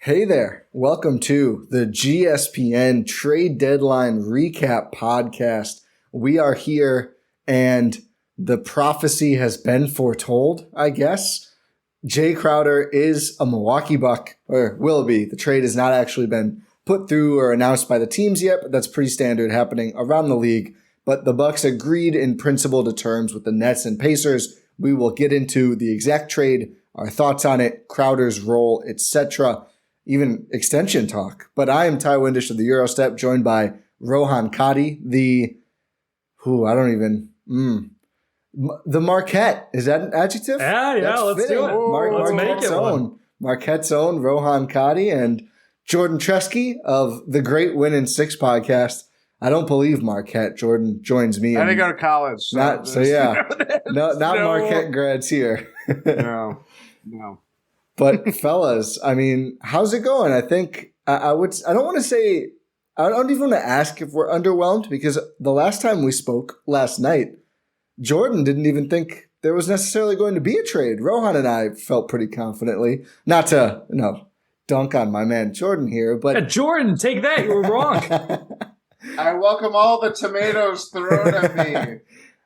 Hey there. Welcome to the GSPN Trade Deadline Recap Podcast. We are here and the prophecy has been foretold, I guess. Jae Crowder is a Milwaukee Buck, or will be. The trade has not actually been put through or announced by the teams yet, but that's pretty standard happening around the league. But the Bucks agreed in principle to terms with the Nets and Pacers. We will get into the exact trade, our thoughts on it, Crowder's role, etc., even extension talk. But I am Ty Windisch of the Eurostep, joined by Rohan Katti, the Marquette. Is that an adjective? Yeah, let's do it. Let's make it one. Marquette's own Rohan Katti and Jordan Treske of the Great Win in Six podcast. I don't believe Marquette. Jordan joins me. I didn't go to college. Not Marquette grads here. No. But fellas, I mean, how's it going? I think I don't even want to ask if we're underwhelmed, because the last time we spoke last night, Jordan didn't even think there was necessarily going to be a trade. Rohan and I felt pretty confidently, not to dunk on my man Jordan here, but Jordan, take that. You were wrong. I welcome all the tomatoes thrown at me.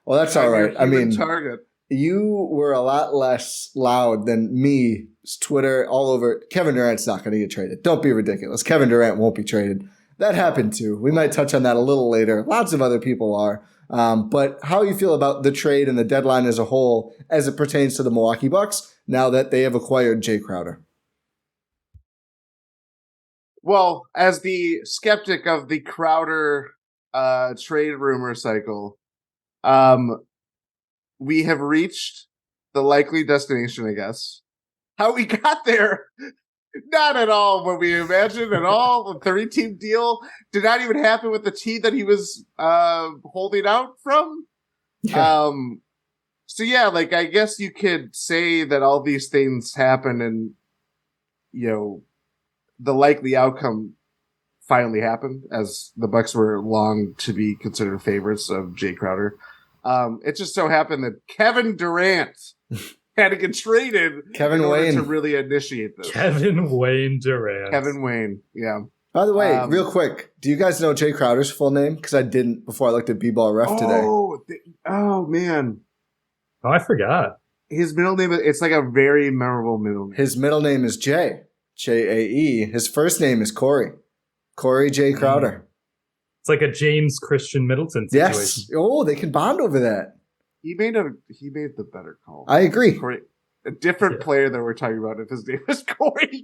Well, that's all right. I mean, target. You were a lot less loud than me. Twitter all over. Kevin Durant's not going to get traded. Don't be ridiculous. Kevin Durant won't be traded. That happened too. We might touch on that a little later. Lots of other people are. But how you feel about the trade and the deadline as a whole as it pertains to the Milwaukee Bucks now that they have acquired Jae Crowder? Well, as the skeptic of the Crowder trade rumor cycle, we have reached the likely destination, I guess. How we got there, not at all what we imagined at all. The 3-team deal did not even happen with the team that he was holding out from. Yeah. So yeah, I guess you could say that all these things happen and, the likely outcome finally happened, as the Bucks were long to be considered favorites of Jae Crowder. It just so happened that Kevin Durant had to get traded in order to really initiate this. Kevin Wayne, yeah. By the way, real quick, do you guys know Jae Crowder's full name? Because I didn't before I looked at B-Ball Ref today. Oh, man. Oh, I forgot. His middle name, it's like a very memorable middle name. His middle name is Jae, J-A-E. His first name is Corey Jae Crowder. It's like a James Christian Middleton situation. Yes. Oh, they can bond over that. He made the better call. I agree. A different player that we're talking about, if his name is Corey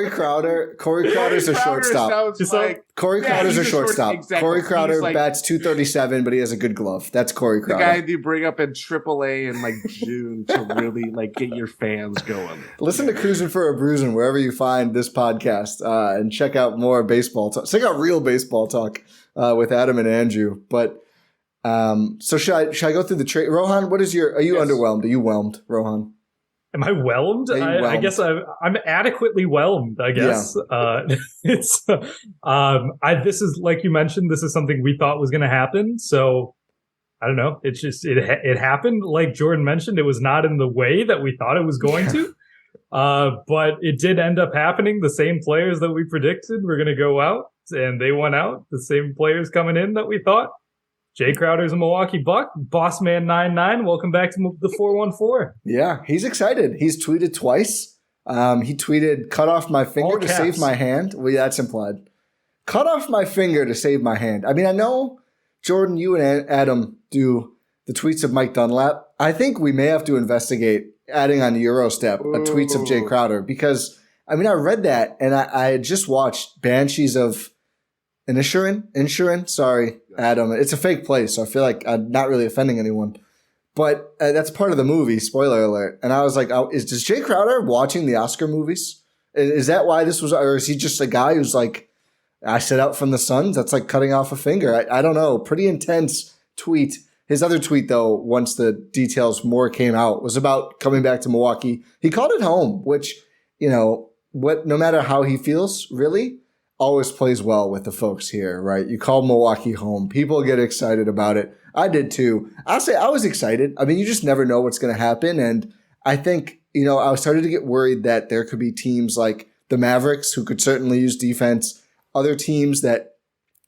Crowder. Corey Crowder's a shortstop. Corey Crowder's a shortstop. Exactly. Corey Crowder bats .237, but he has a good glove. That's Corey Crowder. The guy you bring up in AAA in June to really get your fans going. Listen to Cruising for a Bruising wherever you find this podcast, and check out more baseball talk. Check out real baseball talk with Adam and Andrew. But so should I go through the trade? Rohan, are you underwhelmed? Are you whelmed, Rohan? Am I whelmed? I guess I'm adequately whelmed, I guess. Yeah. This is, like you mentioned, this is something we thought was going to happen. So I don't know. It's just, it happened. Like Jordan mentioned, it was not in the way that we thought it was going to. But it did end up happening. The same players that we predicted were going to go out, and they went out. The same players coming in that we thought. Jae Crowder's a Milwaukee Buck. Bossman99, welcome back to the 414. Yeah, he's excited. He's tweeted twice. He tweeted, cut off my finger to save my hand. Well, yeah, that's implied. Cut off my finger to save my hand. I mean, I know, Jordan, you and Adam do the tweets of Mike Dunlap. I think we may have to investigate adding on Eurostep tweets of Jae Crowder, because, I mean, I read that, and I had just watched Banshees of Inisherin. Sorry, Adam. It's a fake place, so I feel like I'm not really offending anyone. But that's part of the movie, spoiler alert. And I was like, does Jae Crowder watching the Oscar movies? Is that why this was, or is he just a guy who's like, I sit out from the Suns? That's like cutting off a finger. I don't know. Pretty intense tweet. His other tweet, though, once the details more came out, was about coming back to Milwaukee. He called it home, which, no matter how he feels, really, always plays well with the folks here, right? You call Milwaukee home. People get excited about it. I did too. I'll say I was excited. I mean, you just never know what's going to happen. And I think, I started to get worried that there could be teams like the Mavericks, who could certainly use defense, other teams that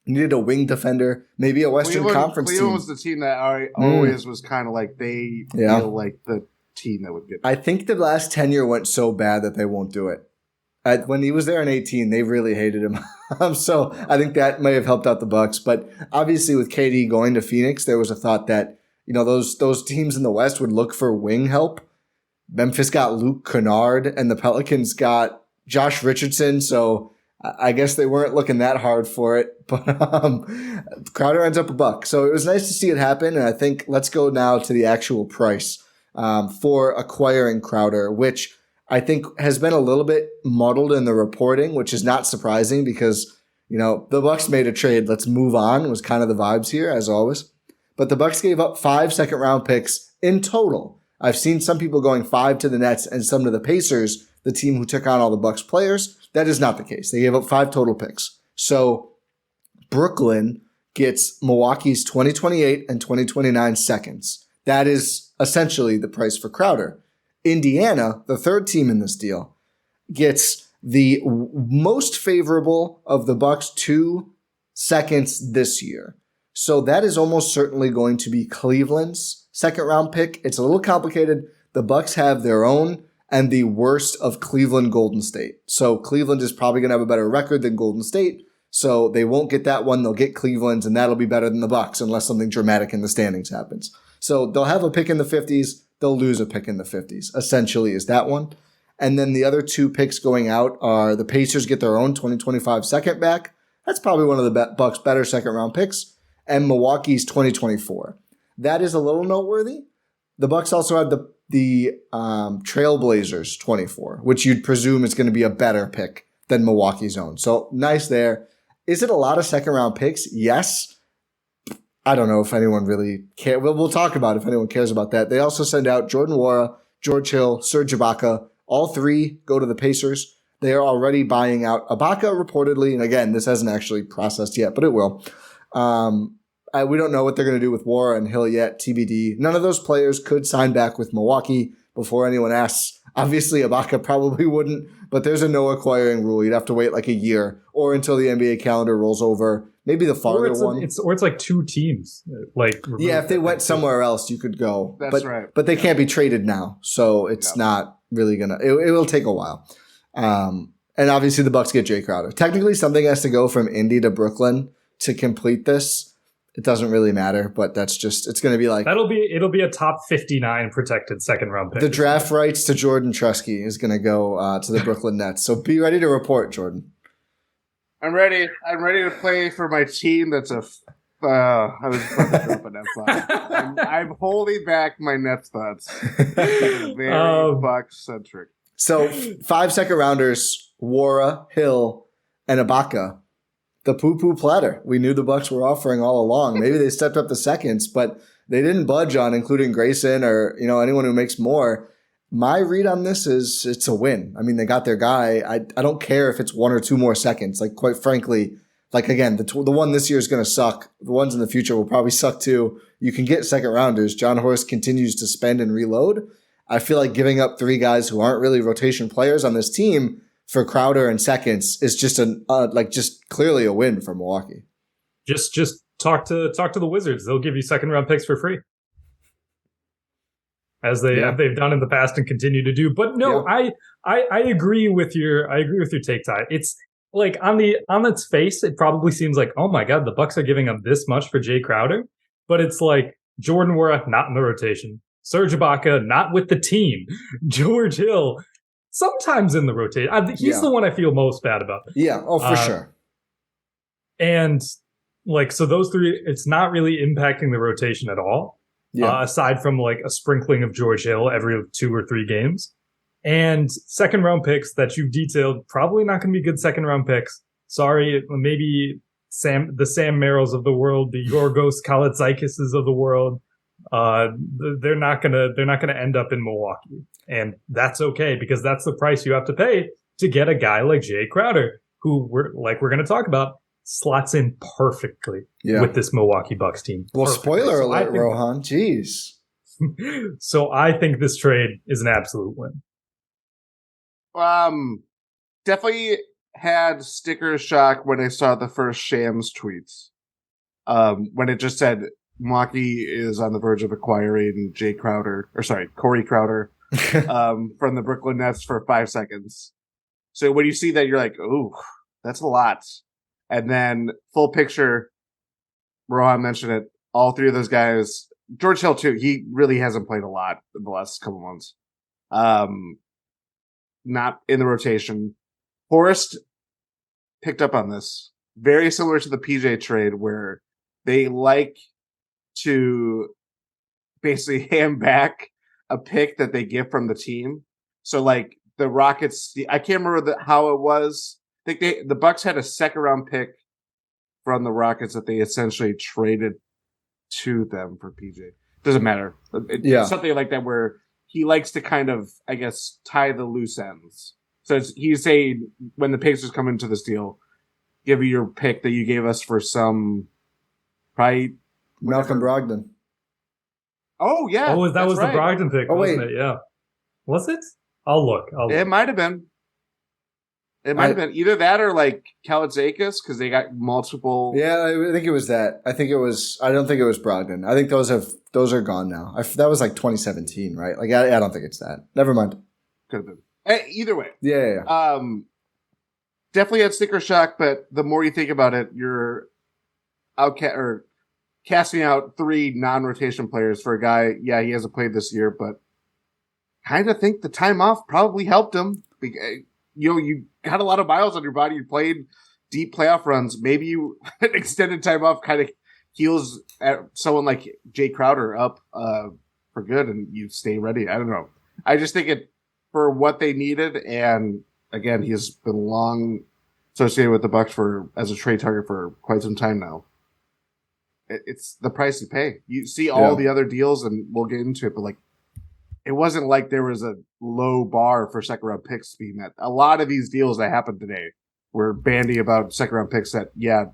needed a wing defender, maybe a Western Conference Cleveland team. was the team that always was kind of like they feel like the team that would get. I think the last tenure went so bad that they won't do it. When he was there in 18, they really hated him. So I think that may have helped out the Bucks. But obviously with KD going to Phoenix, there was a thought that, those teams in the West would look for wing help. Memphis got Luke Kennard and the Pelicans got Josh Richardson. So I guess they weren't looking that hard for it. But Crowder ends up a Buck. So it was nice to see it happen. And I think let's go now to the actual price for acquiring Crowder, which I think has been a little bit muddled in the reporting, which is not surprising because, the Bucks made a trade. Let's move on was kind of the vibes here, as always. But the Bucks gave up 5 second-round picks in total. I've seen some people going 5 to the Nets and some to the Pacers, the team who took on all the Bucks players. That is not the case. They gave up 5 total picks. So Brooklyn gets Milwaukee's 2028 and 2029 seconds. That is essentially the price for Crowder. Indiana, the third team in this deal, gets the most favorable of the Bucks 2 seconds this year. So that is almost certainly going to be Cleveland's second round pick. It's a little complicated. The Bucks have their own and the worst of Cleveland, Golden State. So Cleveland is probably going to have a better record than Golden State. So they won't get that one. They'll get Cleveland's, and that'll be better than the Bucks unless something dramatic in the standings happens. So they'll have a pick in the 50s. They'll lose a pick in the 50s, essentially, is that one. And then the other 2 picks going out are the Pacers get their own 2025 second back. That's probably one of the Bucks' better second-round picks. And Milwaukee's 2024. That is a little noteworthy. The Bucks also have the Trailblazers 24, which you'd presume is going to be a better pick than Milwaukee's own. So nice there. Is it a lot of second-round picks? Yes. I don't know if anyone really cares. We'll talk about it if anyone cares about that. They also send out Jordan Nwora, George Hill, Serge Ibaka. All 3 go to the Pacers. They are already buying out Ibaka reportedly. And again, this hasn't actually processed yet, but it will. We don't know what they're going to do with Nwora and Hill yet, TBD. None of those players could sign back with Milwaukee before anyone asks. Obviously, Ibaka probably wouldn't, but there's a no acquiring rule. You'd have to wait like a year or until the NBA calendar rolls over. Maybe the farther one. It's like 2 teams. If they went somewhere else, you could go. That's right. But they can't be traded now, so it's not really gonna. It will take a while. And obviously, the Bucks get Jae Crowder. Technically, something has to go from Indy to Brooklyn to complete this. It doesn't really matter, but that's just, it's going to be like... It'll be a top 59 protected second round pick. The draft rights to Jordan Treske is going to go to the Brooklyn Nets. So be ready to report, Jordan. I'm ready. I'm ready to play for my team that's a... I was about to drop a Nets thought. I'm holding back my Nets thoughts. Very Bucks-centric. So 5 second rounders, Nwora, Hill, and Ibaka. The poo-poo platter we knew the Bucks were offering all along. Maybe they stepped up the seconds, but they didn't budge on including Grayson or anyone who makes more. My read on this is it's a win. I mean, they got their guy. I don't care if it's 1 or 2 more seconds. Like, quite frankly, again, the one this year is going to suck. The ones in the future will probably suck too. You can get second rounders. Jon Horst continues to spend and reload. I feel like giving up 3 guys who aren't really rotation players on this team for Crowder and seconds is just just clearly a win for Milwaukee. Just talk to the Wizards. They'll give you second round picks for free, as they've done in the past and continue to do. But no, I agree with your take, Ty. It's like on its face, it probably seems like, oh my God, the Bucks are giving up this much for Jae Crowder, but it's like Jordan Nwora not in the rotation, Serge Ibaka not with the team, George Hill sometimes in the rotation. He's the one I feel most bad about. Yeah. Oh, for sure. And so those 3, it's not really impacting the rotation at all. Yeah. Aside from like a sprinkling of George Hill every 2 or 3 games, and second round picks that you've detailed, probably not going to be good second round picks. Sorry. Maybe the Sam Merrills of the world, the Yorgos Kalaitzakis of the world. They're not gonna end up in Milwaukee, and that's okay because that's the price you have to pay to get a guy like Jae Crowder, who we're going to talk about, slots in perfectly with this Milwaukee Bucks team. Well, spoiler alert, Rohan. Jeez. So I think this trade is an absolute win. definitely had sticker shock when I saw the first Shams tweets. When it just said Milwaukee is on the verge of acquiring Corey Crowder from the Brooklyn Nets for 5 seconds. So when you see that, you're like, ooh, that's a lot. And then full picture, Rohan mentioned it, all three of those guys, George Hill too, he really hasn't played a lot in the last couple months. Not in the rotation. Horst picked up on this. Very similar to the PJ trade where they like to basically hand back a pick that they get from the team. So like the Rockets, I can't remember how it was. I think the Bucks had a second round pick from the Rockets that they essentially traded to them for PJ. Doesn't matter. It's something like that where he likes to kind of, I guess, tie the loose ends. So he's saying when the Pacers come into this deal, give you your pick that you gave us for some probably Malcolm Brogdon. Oh yeah. Oh, that was right. The Brogdon pick, wasn't it? Yeah. Was it? I'll look. It might have been. It might have been either that or like Kalaitzakis because they got multiple. Yeah, I think it was that. I don't think it was Brogdon. I think those are gone now. That was like 2017, right? Like I don't think it's that. Never mind. Could have been. Either way. Yeah. Definitely had sticker shock, but the more you think about it, you're casting out 3 non-rotation players for a guy. Yeah, he hasn't played this year, but kind of think the time off probably helped him. You got a lot of miles on your body. You played deep playoff runs. Maybe an extended time off kind of heals someone like Jae Crowder up for good, and you stay ready. I don't know. I just think it for what they needed, and again, he's been long associated with the Bucks as a trade target for quite some time now. It's the price you pay. You see all the other deals, and we'll get into it, but like, it wasn't like there was a low bar for second round picks to be met. A lot of these deals that happened today were bandy about second round picks that,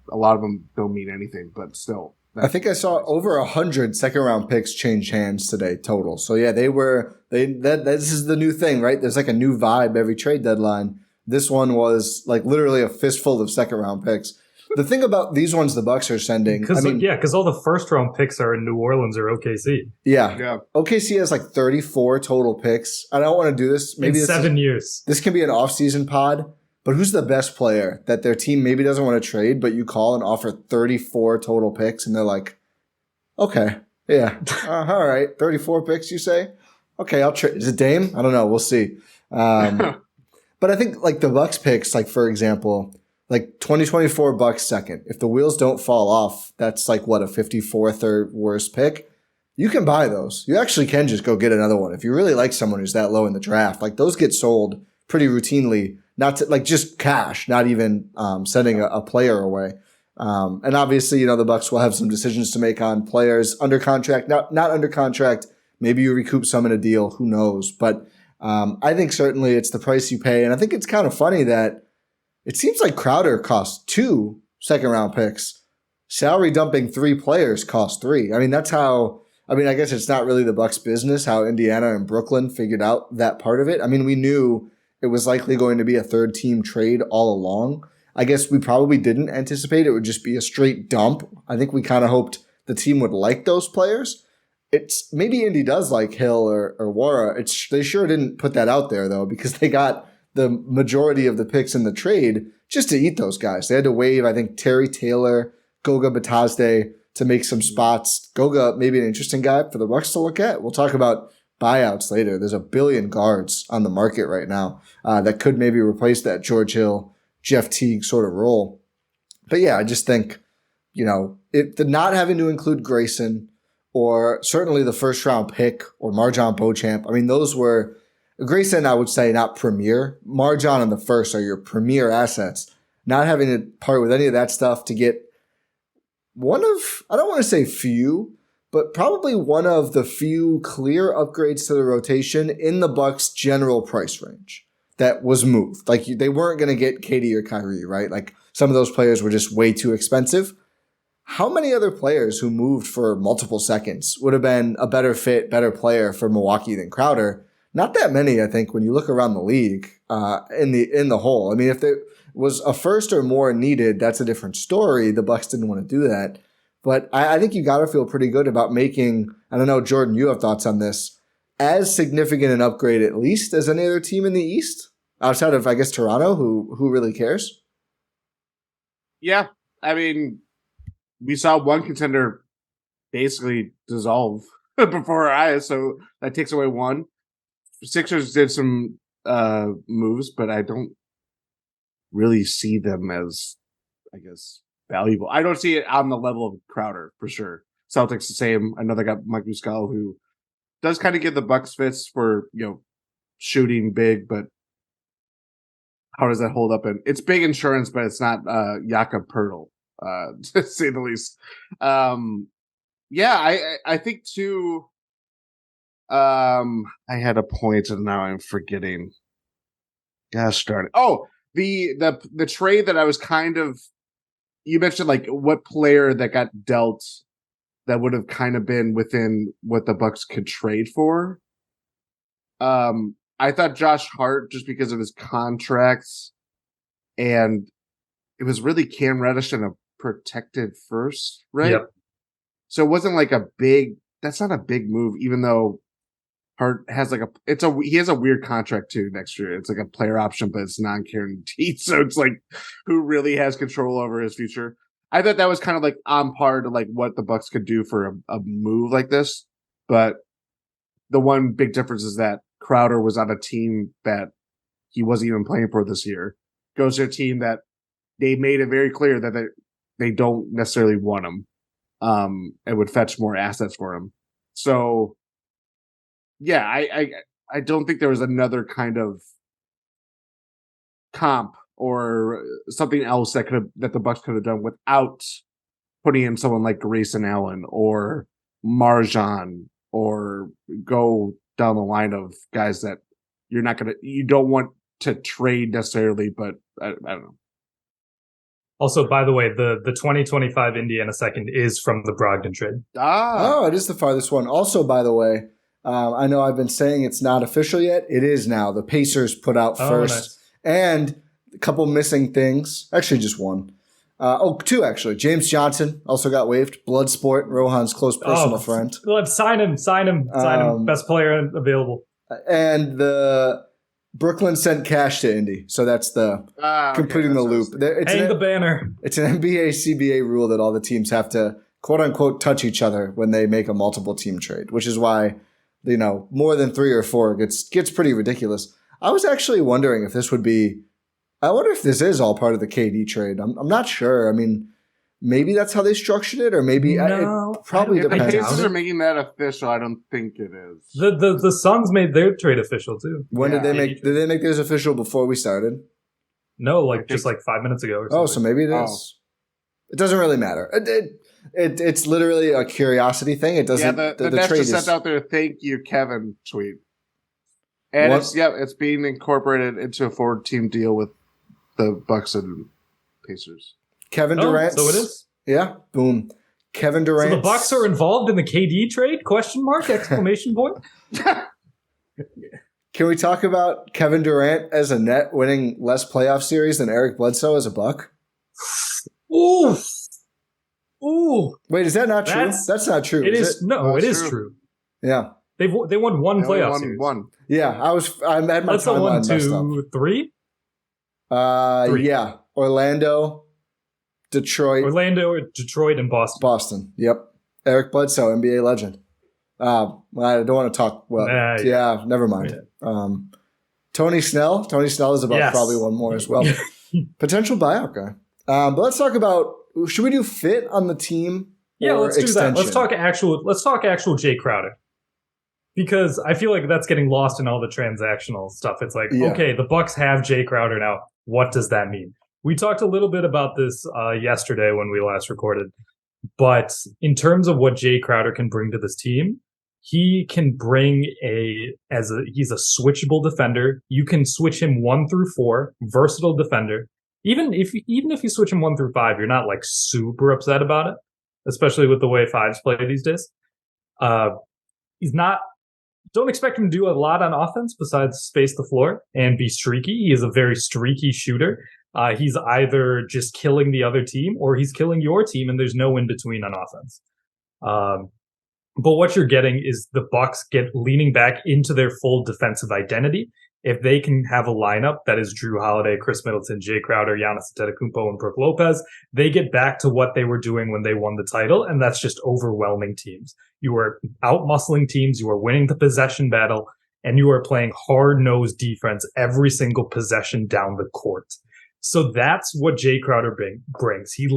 a lot of them don't mean anything, but still. I think I saw over 100 second round picks change hands today total. So yeah, this is the new thing, right? There's like a new vibe every trade deadline. This one was like literally a fistful of second round picks. The thing about these ones the Bucks are sending, because all the first round picks are in New Orleans or OKC. Yeah. OKC has like 34 total picks. I don't want to do this. Maybe in 7 years. This can be an off-season pod. But who's the best player that their team maybe doesn't want to trade, but you call and offer 34 total picks, and they're like, okay, yeah, all right, 34 picks, you say? Okay, I'll trade. Is it Dame? I don't know. We'll see. But I think like the Bucks picks, like for example, like 2024 Bucks second. If the wheels don't fall off, that's like what, a 54th or worst pick. You can buy those. You actually can just go get another one if you really like someone who's that low in the draft. Like those get sold pretty routinely. Not to, like just cash, not even sending a player away. And obviously, the Bucks will have some decisions to make on players under contract, not under contract. Maybe you recoup some in a deal. Who knows? But I think certainly it's the price you pay. And I think it's kind of funny that it seems like Crowder cost 2 second-round picks. Salary dumping 3 players cost 3. I mean, that's how – I guess it's not really the Bucks' business how Indiana and Brooklyn figured out that part of it. I mean, we knew it was likely going to be a third-team trade all along. I guess we probably didn't anticipate it would just be a straight dump. I think we kind of hoped the team would like those players. It's maybe Indy does like Hill or Nwora. They sure didn't put that out there, though, because they got the majority of the picks in the trade just to eat those guys. They had to waive, I think, Terry Taylor, Goga Batazde to make some spots. Goga may be an interesting guy for the Bucks to look at. We'll talk about buyouts later. There's 1 billion guards on the market right now that could maybe replace that George Hill, Jeff Teague sort of role. But yeah, I just think, the not having to include Grayson or certainly the first round pick or Marjon Beauchamp. I mean, those were Grayson, I would say, not premier. Marjon and the first are your premier assets. Not having to part with any of that stuff to get one of, I don't want to say few, but probably one of the few clear upgrades to the rotation in the Bucks' general price range that was moved. Like they weren't going to get KD or Kyrie, right? Like some of those players were just way too expensive. How many other players who moved for multiple seconds would have been a better fit, better player for Milwaukee than Crowder? not that many, I think, when you look around the league in the whole. I mean, if there was a first or more needed, that's a different story. The Bucks didn't want to do that. But I think you got to feel pretty good about making, I don't know, Jordan, you have thoughts on this, as significant an upgrade at least as any other team in the East, outside of, I guess, Toronto, who really cares? Yeah. I mean, we saw one contender basically dissolve before our eyes, so that takes away one. Sixers did some moves, but I don't really see them as, I guess, valuable. I don't see it on the level of Crowder for sure. Celtics the same. Another guy, Mike Muscala, who does kind of give the Bucks fits for, shooting big, but how does that hold up? And it's big insurance, but it's not Jakob Poeltl, to say the least. I think too. I had a point and now I'm forgetting. Gosh darn it! Oh, the trade that I was kind of. You mentioned like what player that got dealt that would have kind of been within what the Bucks could trade for. I thought Josh Hart, just because of his contracts, and it was really Cam Reddish and a protected first, right? Yep. So it wasn't like that's not a big move, even though Hart has he has a weird contract too next year. It's like a player option, but it's non-guaranteed. So it's like, who really has control over his future? I thought that was kind of like on par to like what the Bucks could do for a move like this. But the one big difference is that Crowder was on a team that he wasn't even playing for this year. Goes to a team that they made it very clear that they don't necessarily want him, and would fetch more assets for him. So, yeah, I don't think there was another kind of comp or something else that the Bucks could have done without putting in someone like Grayson Allen or Marjan, or go down the line of guys that you don't want to trade necessarily, but I don't know. Also, by the way, the 2025 Indiana second is from the Brogdon trade. Oh, it is the farthest one. Also, by the way, I know I've been saying it's not official yet. It is now. The Pacers put out first. Nice. And a couple missing things. Actually, just one. Two, actually. James Johnson also got waived. Bloodsport, Rohan's close personal friend. Let's sign him. Best player available. And the Brooklyn sent cash to Indy. So that's completing the loop. Hang the banner. It's an NBA CBA rule that all the teams have to, quote unquote, touch each other when they make a multiple team trade, which is why, more than 3 or 4 gets pretty ridiculous. I was actually wondering if this would be, I wonder if this is all part of the KD trade. I'm not sure. I mean, maybe that's how they structured it, or maybe it probably depends. The Pacers are making that official. I don't think it is. The Suns made their trade official too. When did they make? Did they make theirs official before we started? No, just 5 minutes ago. Or something. Oh, so maybe it is. It doesn't really matter. It's literally a curiosity thing. It doesn't. Yeah, the Nets just sent out their "Thank you, Kevin" tweet, and it's being incorporated into a 4-team deal with the Bucks and Pacers. Kevin Durant. So it is? Yeah. Boom. Kevin Durant. So the Bucks are involved in the KD trade? ? Exclamation point. Can we talk about Kevin Durant as a Net winning less playoff series than Eric Bledsoe as a Buck? Ooh. Wait, is that not true? That's not true. It is. No, it is true. Yeah. They won one playoff series. One. Yeah, I had my timeline messed up. 1, 2, 3? 3. Yeah. Orlando, Detroit, and Boston. Boston. Yep. Eric Bledsoe, NBA legend. I don't want to talk. Well, never mind. Yeah. Tony Snell. Tony Snell is about probably one more as well. Potential buyout guy. But let's talk about. Should we do fit on the team? Yeah, let's extension? Do that. Let's talk actual Jae Crowder. Because I feel like that's getting lost in all the transactional stuff. It's like, okay, the Bucks have Jae Crowder now. What does that mean? We talked a little bit about this yesterday when we last recorded. But in terms of what Jae Crowder can bring to this team, he can bring he's a switchable defender. You can switch him 1 through 4, versatile defender. Even if you switch him 1 through 5, you're not like super upset about it, especially with the way 5s play these days. He's not Don't expect him to do a lot on offense besides space the floor and be streaky. He is a very streaky shooter. He's either just killing the other team or he's killing your team, and there's no in between on offense. But what you're getting is the Bucks get leaning back into their full defensive identity. If they can have a lineup that is Jrue Holiday, Chris Middleton, Jae Crowder, Giannis Antetokounmpo, and Brook Lopez, they get back to what they were doing when they won the title, and that's just overwhelming teams. You are out-muscling teams, you are winning the possession battle, and you are playing hard-nosed defense every single possession down the court. So that's what Jae Crowder brings. He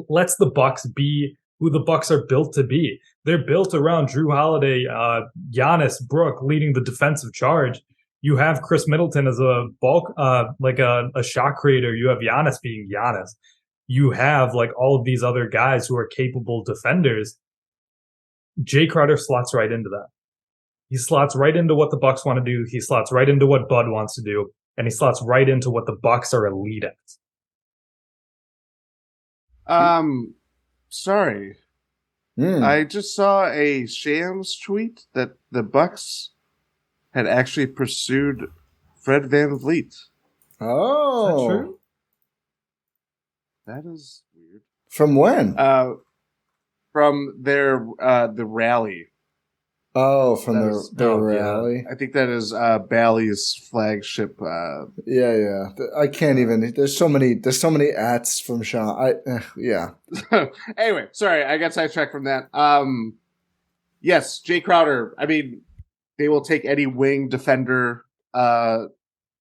lets the Bucks be who the Bucks are built to be. They're built around Jrue Holiday, Giannis, Brook leading the defensive charge. You have Chris Middleton as a bulk, like a shot creator. You have Giannis being Giannis. You have like all of these other guys who are capable defenders. Jae Crowder slots right into that. He slots right into what the Bucks want to do. He slots right into what Bud wants to do, and he slots right into what the Bucks are elite at. Sorry. I just saw a Shams tweet that the Bucks had actually pursued Fred VanVleet. Oh. Is that true? That is weird. From when? From their the rally. Oh, from the rally. Yeah. I think that is Bally's flagship. Yeah. I can't even. There's so many ats from Sean. Yeah. Anyway, sorry, I got sidetracked from that. Yes, Jae Crowder. I mean, they will take any wing defender,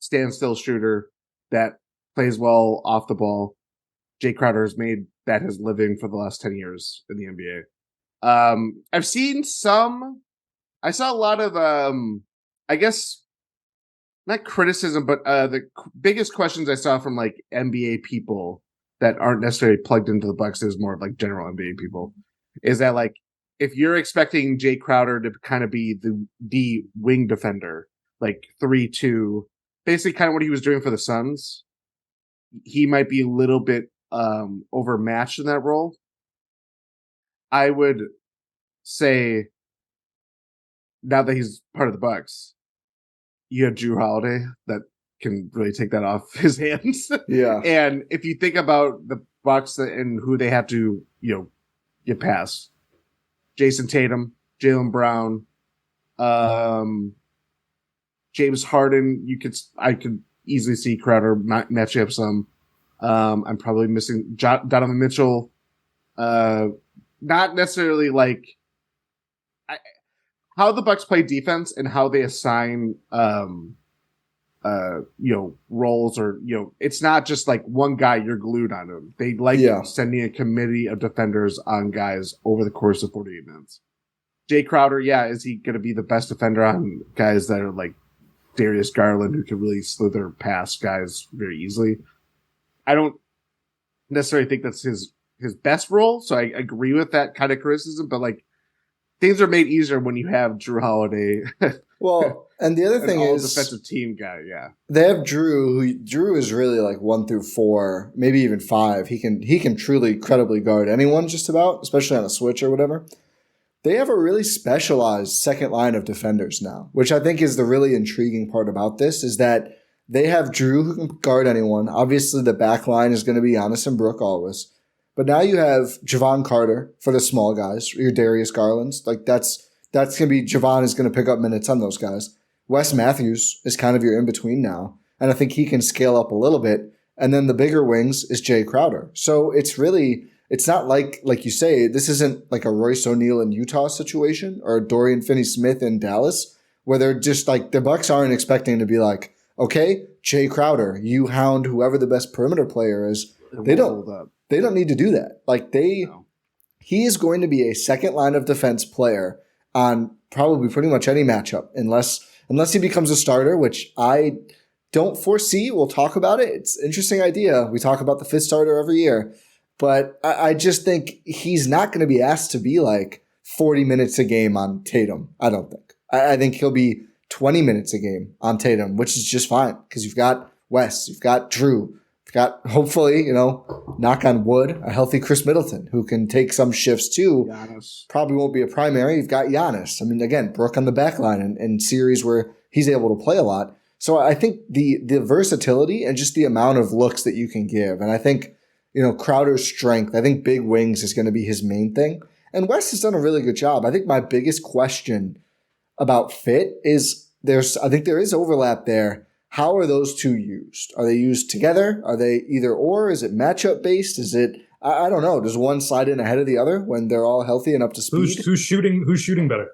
standstill shooter that plays well off the ball. Jae Crowder has made that his living for the last 10 years in the NBA. I've seen I saw a lot of, I guess, not criticism, but the biggest questions I saw from like NBA people that aren't necessarily plugged into the Bucks, is more of like general NBA people, is that like, if you're expecting Jae Crowder to kind of be the wing defender, like 3-2, basically kind of what he was doing for the Suns, he might be a little bit overmatched in that role. I would say, now that he's part of the Bucks, you have Jrue Holiday that can really take that off his hands. Yeah. And if you think about the Bucks and who they have to, get past, Jason Tatum, Jaylen Brown, James Harden, I could easily see Crowder matching up some. I'm probably missing Donovan Mitchell. Not necessarily like how the Bucks play defense and how they assign, roles, or, it's not just like one guy you're glued on him. They like sending a committee of defenders on guys over the course of 48 minutes. Jae Crowder, is he going to be the best defender on guys that are like Darius Garland, who can really slither past guys very easily? I don't necessarily think that's his best role, so I agree with that kind of criticism, but like, things are made easier when you have Jrue Holiday. Well, and the other thing is, defensive team guy, they have Jrue. Jrue is really like 1 through 4, maybe even 5. He can truly credibly guard anyone, just about, especially on a switch or whatever. They have a really specialized second line of defenders now, which I think is the really intriguing part about this, is that they have Jrue who can guard anyone. Obviously, the back line is going to be Giannis and Brook always. But now you have Javon Carter for the small guys, your Darius Garlands. Like that's going to be, Javon is going to pick up minutes on those guys. Wes Matthews is kind of your in-between now. And I think he can scale up a little bit. And then the bigger wings is Jae Crowder. So it's not like you say, this isn't like a Royce O'Neal in Utah situation or a Dorian Finney-Smith in Dallas, where they're just like, the Bucks aren't expecting to be like, okay, Jae Crowder, you hound whoever the best perimeter player is. They don't need to do that. Like he is going to be a second line of defense player on probably pretty much any matchup, unless he becomes a starter, which I don't foresee. We'll talk about it. It's an interesting idea. We talk about the 5th starter every year, but I just think he's not going to be asked to be like 40 minutes a game on Tatum. I don't think. I think he'll be 20 minutes a game on Tatum, which is just fine because you've got Wes, you've got Jrue, you've got, hopefully, knock on wood, a healthy Chris Middleton who can take some shifts too. Giannis. Probably won't be a primary. You've got Giannis. I mean, again, Brook on the back line in series where he's able to play a lot. So I think the versatility and just the amount of looks that you can give. And I think, Crowder's strength, I think big wings is going to be his main thing. And West has done a really good job. I think my biggest question about fit is I think there is overlap there. How are those two used? Are they used together? Are they either or? Is it matchup based? Is it, I don't know. Does one slide in ahead of the other when they're all healthy and up to speed? Who's shooting better?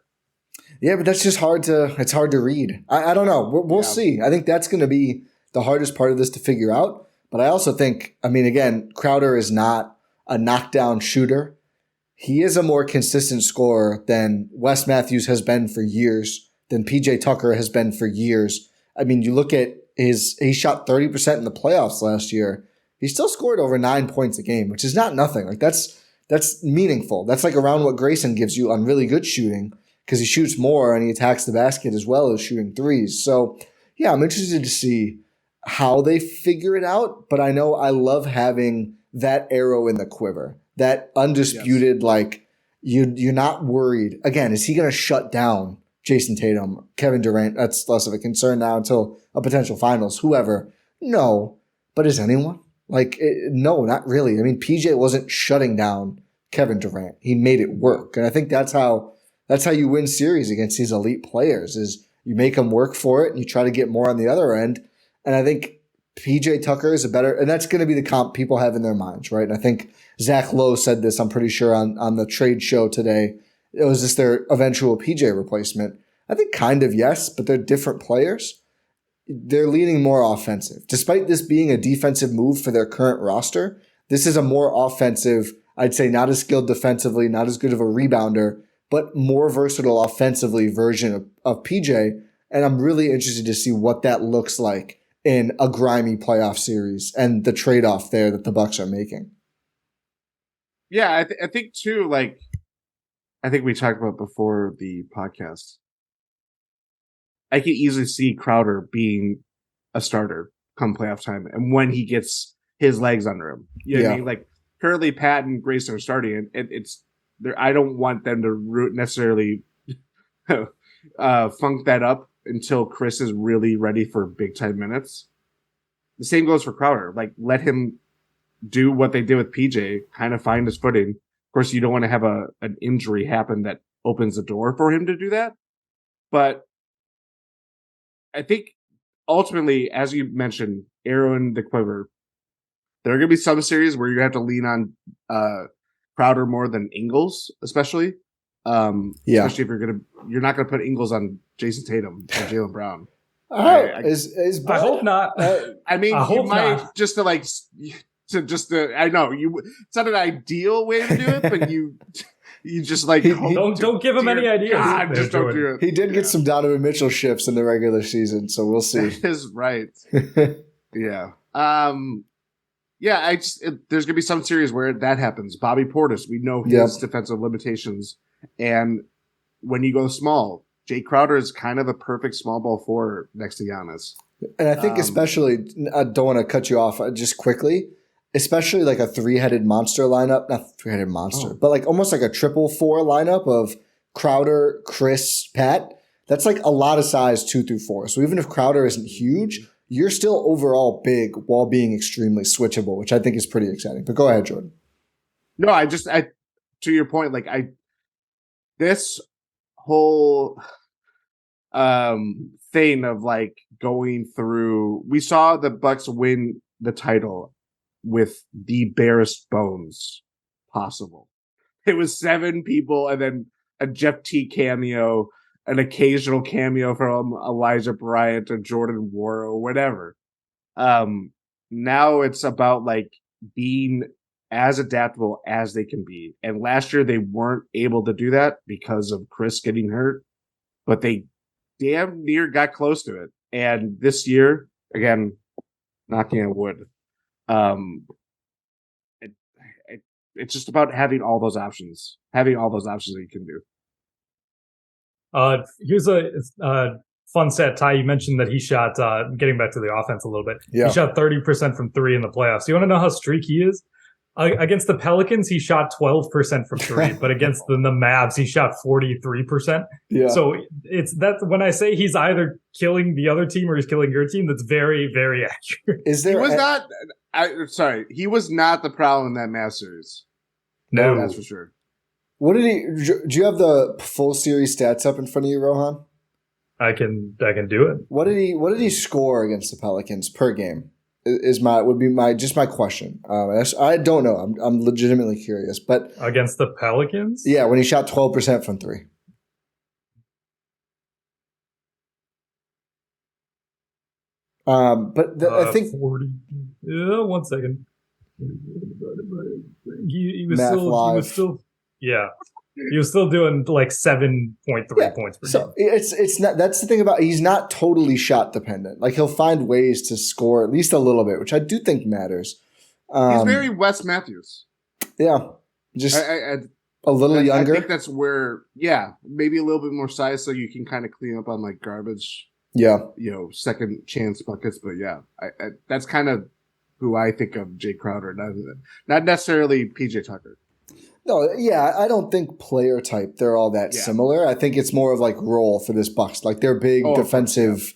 Yeah, but that's just hard to read. I don't know. We'll see. I think that's going to be the hardest part of this to figure out. But I also think, again, Crowder is not a knockdown shooter. He is a more consistent scorer than Wes Matthews has been for years, than PJ Tucker has been for years. You look at he shot 30% in the playoffs last year. He still scored over 9 points a game, which is not nothing. Like that's meaningful. That's like around what Grayson gives you on really good shooting because he shoots more and he attacks the basket as well as shooting threes. So yeah, I'm interested to see how they figure it out. But I know I love having that arrow in the quiver, that undisputed, like you're not worried. Again, is he going to shut down Jason Tatum, Kevin Durant? That's less of a concern now until a potential finals. Whoever, no. But is anyone? No, not really. PJ wasn't shutting down Kevin Durant. He made it work, and I think that's how you win series against these elite players. Is you make them work for it, and you try to get more on the other end. And I think PJ Tucker is a better, and that's going to be the comp people have in their minds, right? And I think Zach Lowe said this, I'm pretty sure, on the trade show today. It was just their eventual PJ replacement. I think kind of yes, but they're different players. They're leaning more offensive. Despite this being a defensive move for their current roster, this is a more offensive, I'd say not as skilled defensively, not as good of a rebounder, but more versatile offensively version of PJ. And I'm really interested to see what that looks like in a grimy playoff series and the trade-off there that the Bucks are making. Yeah, I think too, I think we talked about before the podcast. I can easily see Crowder being a starter come playoff time, and when he gets his legs under him. You know what I mean? Currently, Pat and Grayson are starting, and it's there. I don't want them to necessarily funk that up until Chris is really ready for big time minutes. The same goes for Crowder. Let him do what they did with PJ, kind of find his footing. Of course, you don't want to have an injury happen that opens the door for him to do that. But I think ultimately, as you mentioned, arrow in the quiver, there are going to be some series where you have to lean on Crowder more than Ingles, especially. Especially if you're not going to put Ingles on Jason Tatum or Jaylen Brown. I hope not. You might just to I know it's not an ideal way to do it, but you just don't give him any ideas. God, just don't do it. He did get some Donovan Mitchell shifts in the regular season, so we'll see. That is right. Yeah. There's gonna be some series where that happens. Bobby Portis, we know his defensive limitations, and when you go small, Jae Crowder is kind of a perfect small ball four next to Giannis. And I think especially, I don't want to cut you off just quickly. Especially a three-headed monster lineup, not three-headed monster, but almost like a 4-4 lineup of Crowder, Chris, Pat. That's a lot of size 2 through 4. So even if Crowder isn't huge, you're still overall big while being extremely switchable, which I think is pretty exciting. But go ahead, Jordan. No, I to your point, this whole thing of going through, we saw the Bucks win the title with the barest bones possible. It was 7 people and then a Jeff T cameo, an occasional cameo from Elijah Bryant or Jordan Nwora or whatever. Now it's about being as adaptable as they can be. And last year they weren't able to do that because of Chris getting hurt, but they damn near got close to it. And this year, again, knocking on wood, it's just about having all those options that you can do. Here's fun set, Ty, you mentioned that he shot, getting back to the offense a little bit, he shot 30% from 3 in the playoffs. You want to know how streaky he is? Against the Pelicans, he shot 12% from 3, but against the Mavs, he shot 43%. Yeah. So it's that when I say he's either killing the other team or he's killing your team, that's very, very accurate. He was not the problem in that Mavs series. No, that's for sure. What did he? Do you have the full series stats up in front of you, Rohan? I can do it. What did he score against the Pelicans per game? Would be my question. I don't know. I'm legitimately curious. But against the Pelicans, yeah, when he shot 12% from 3. I think 40. Yeah, 1 second. He was still doing like 7.3 points per game. It's not. That's the thing about he's not totally shot dependent. Like he'll find ways to score at least a little bit, which I do think matters. He's very Wes Matthews. Yeah, just a little younger. I think that's where, maybe a little bit more size, so you can kind of clean up on like garbage. Yeah, second chance buckets. But that's kind of who I think of Jae Crowder, not necessarily PJ Tucker. No, I don't think player type they're all that similar. I think it's more of like role for this Bucks. Like they're big defensive.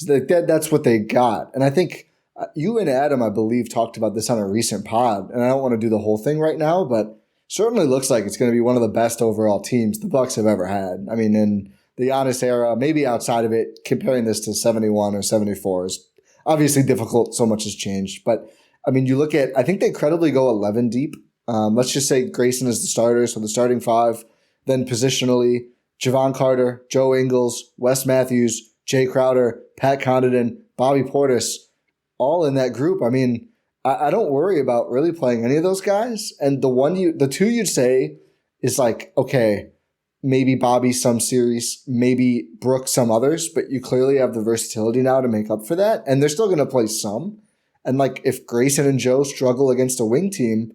That's what they got. And I think you and Adam, I believe, talked about this on a recent pod. And I don't want to do the whole thing right now, but certainly looks like it's going to be one of the best overall teams the Bucks have ever had. I mean, in the Giannis era, maybe outside of it, comparing this to 71 or 74 is obviously difficult. So much has changed. But I mean, you look at, I think they credibly go 11 deep. Let's just say Grayson is the starter, so the starting 5. Then positionally, Javon Carter, Joe Ingles, Wes Matthews, Jae Crowder, Pat Connaughton, Bobby Portis, all in that group. I mean, I don't worry about really playing any of those guys. And the 2 you'd say is like, okay, maybe Bobby some series, maybe Brooks some others, but you clearly have the versatility now to make up for that. And they're still going to play some. And like if Grayson and Joe struggle against a wing team,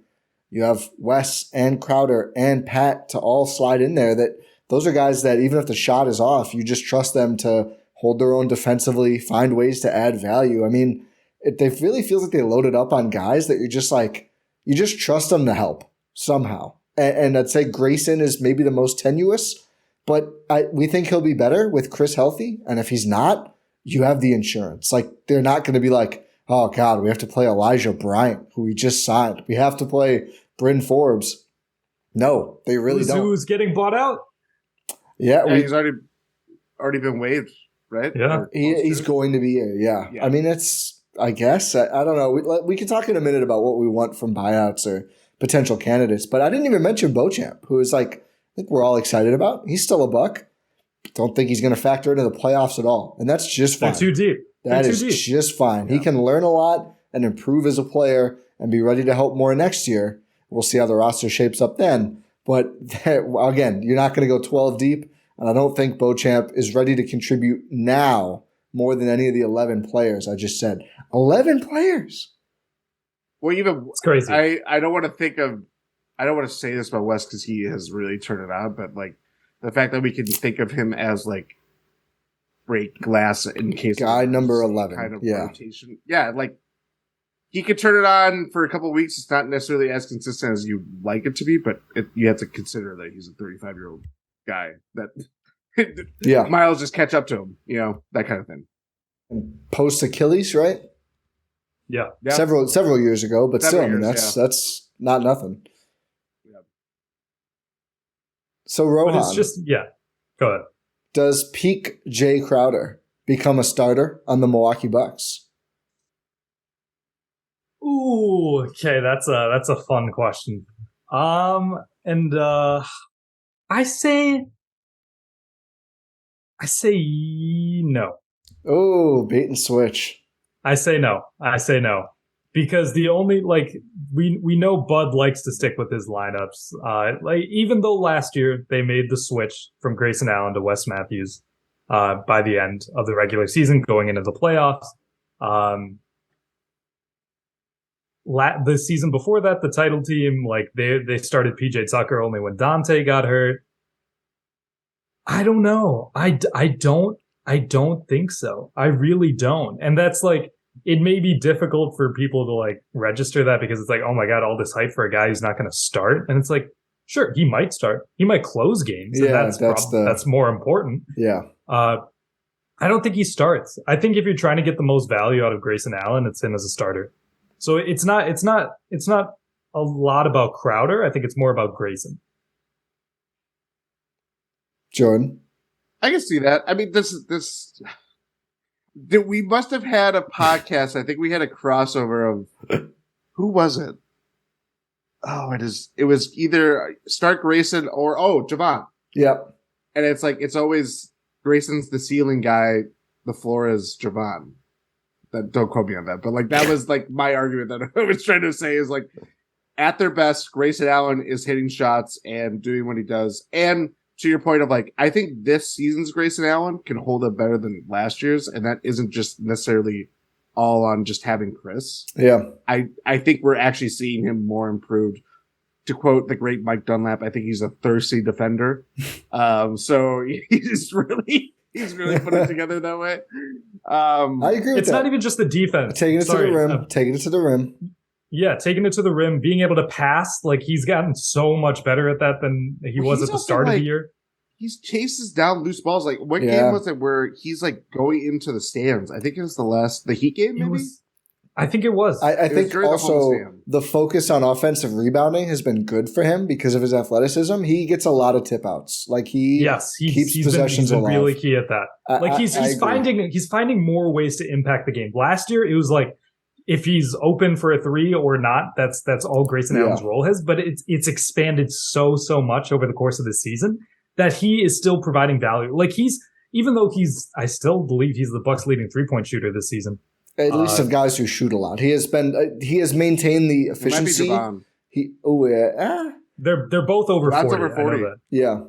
you have Wes and Crowder and Pat to all slide in there. That those are guys that even if the shot is off, you just trust them to hold their own defensively, find ways to add value. I mean, it really feels like they loaded up on guys that you're just like, you just trust them to help somehow. And I'd say Grayson is maybe the most tenuous, but we think he'll be better with Chris healthy. And if he's not, you have the insurance. Like they're not going to be like, oh God, we have to play Elijah Bryant, who we just signed. We have to play Bryn Forbes. No, they really don't. Who's getting bought out? Yeah, he's already been waived, right? Yeah, he's going to be. Yeah. I mean, it's. I guess I don't know. We can talk in a minute about what we want from buyouts or potential candidates, but I didn't even mention Beauchamp, who is like I think we're all excited about. He's still a Buck. Don't think he's going to factor into the playoffs at all, and that's just fine. They're too deep. That is just fine. Yeah. He can learn a lot and improve as a player and be ready to help more next year. We'll see how the roster shapes up then. But again, you're not going to go 12 deep. And I don't think Beauchamp is ready to contribute now more than any of the 11 players I just said. 11 players. Well, even it's crazy. I don't want to say this about Wes because he has really turned it on, but like the fact that we can think of him as like break glass in case guy number 11 kind of rotation. Yeah, like he could turn it on for a couple of weeks. It's not necessarily as consistent as you like it to be, but you have to consider that he's a 35-year-old guy that Miles just catch up to him, that kind of thing. And post Achilles, right? Yeah. Several years ago, but still, I mean, that's not nothing. Yeah. So Rohan, but it's just go ahead. Does peak Jae Crowder become a starter on the Milwaukee Bucks? Ooh, okay, that's a fun question. I say no. Oh, bait and switch. I say no. Because the only we know Bud likes to stick with his lineups. Even though last year they made the switch from Grayson Allen to Wes Matthews by the end of the regular season, going into the playoffs. The season before that, the title team, they started PJ Tucker only when Dante got hurt. I don't know. I don't I don't think so. I really don't. And that's like, it may be difficult for people to like register that because it's like, oh my God, all this hype for a guy who's not going to start. And it's like, sure, he might start. He might close games. Yeah, and that's more important. Yeah. I don't think he starts. I think if you're trying to get the most value out of Grayson Allen, it's him as a starter. So it's not a lot about Crowder. I think it's more about Grayson. Jordan, I can see that. I mean, we must have had a podcast. I think we had a crossover of who was it? Oh, it was either Stark Grayson or Javon. Yep. And it's like it's always Grayson's the ceiling guy, the floor is Javon. Don't quote me on that, but like that was like my argument that I was trying to say is like at their best, Grayson Allen is hitting shots and doing what he does. And to your point of like, I think this season's Grayson Allen can hold up better than last year's, and that isn't just necessarily all on just having Chris. Yeah. I think we're actually seeing him more improved. To quote the great Mike Dunlap, I think he's a thirsty defender. So he's really put it together that way. I agree with it's that. Not even just the defense. Taking it to the rim. Taking it to the rim. Yeah, taking it to the rim, being able to pass. Like, he's gotten so much better at that than he was at the start of the year. He chases down loose balls. Like, what game was it where he's like going into the stands? I think it was the Heat game, maybe? I think it was. I think also the focus on offensive rebounding has been good for him because of his athleticism. He gets a lot of tip outs. Like keeps possessions alive. He's been really key at that. Like he's finding more ways to impact the game. Last year it was like if he's open for a three or not, that's all Grayson Allen's role has. But it's expanded so much over the course of the season that he is still providing value. Like I still believe he's the Bucks' leading 3-point shooter this season. At least of guys who shoot a lot. He has maintained the efficiency. They're both over 40. Over 40. I know that. Yeah.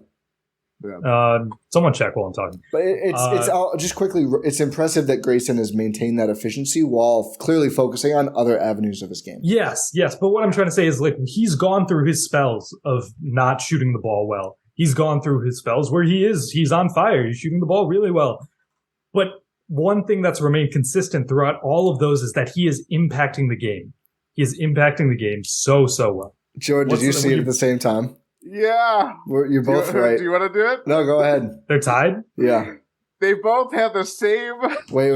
Someone check while I'm talking. But it's just quickly. It's impressive that Grayson has maintained that efficiency while clearly focusing on other avenues of his game. Yes. But what I'm trying to say is like he's gone through his spells of not shooting the ball well. He's gone through his spells where he's on fire. He's shooting the ball really well. But one thing that's remained consistent throughout all of those is that he is impacting the game. He is impacting the game so well. Jordan, did you see it at the same time? Yeah. You're both right. Do you want to do it? No, go ahead. They're tied? Yeah. They both have the same. Wait.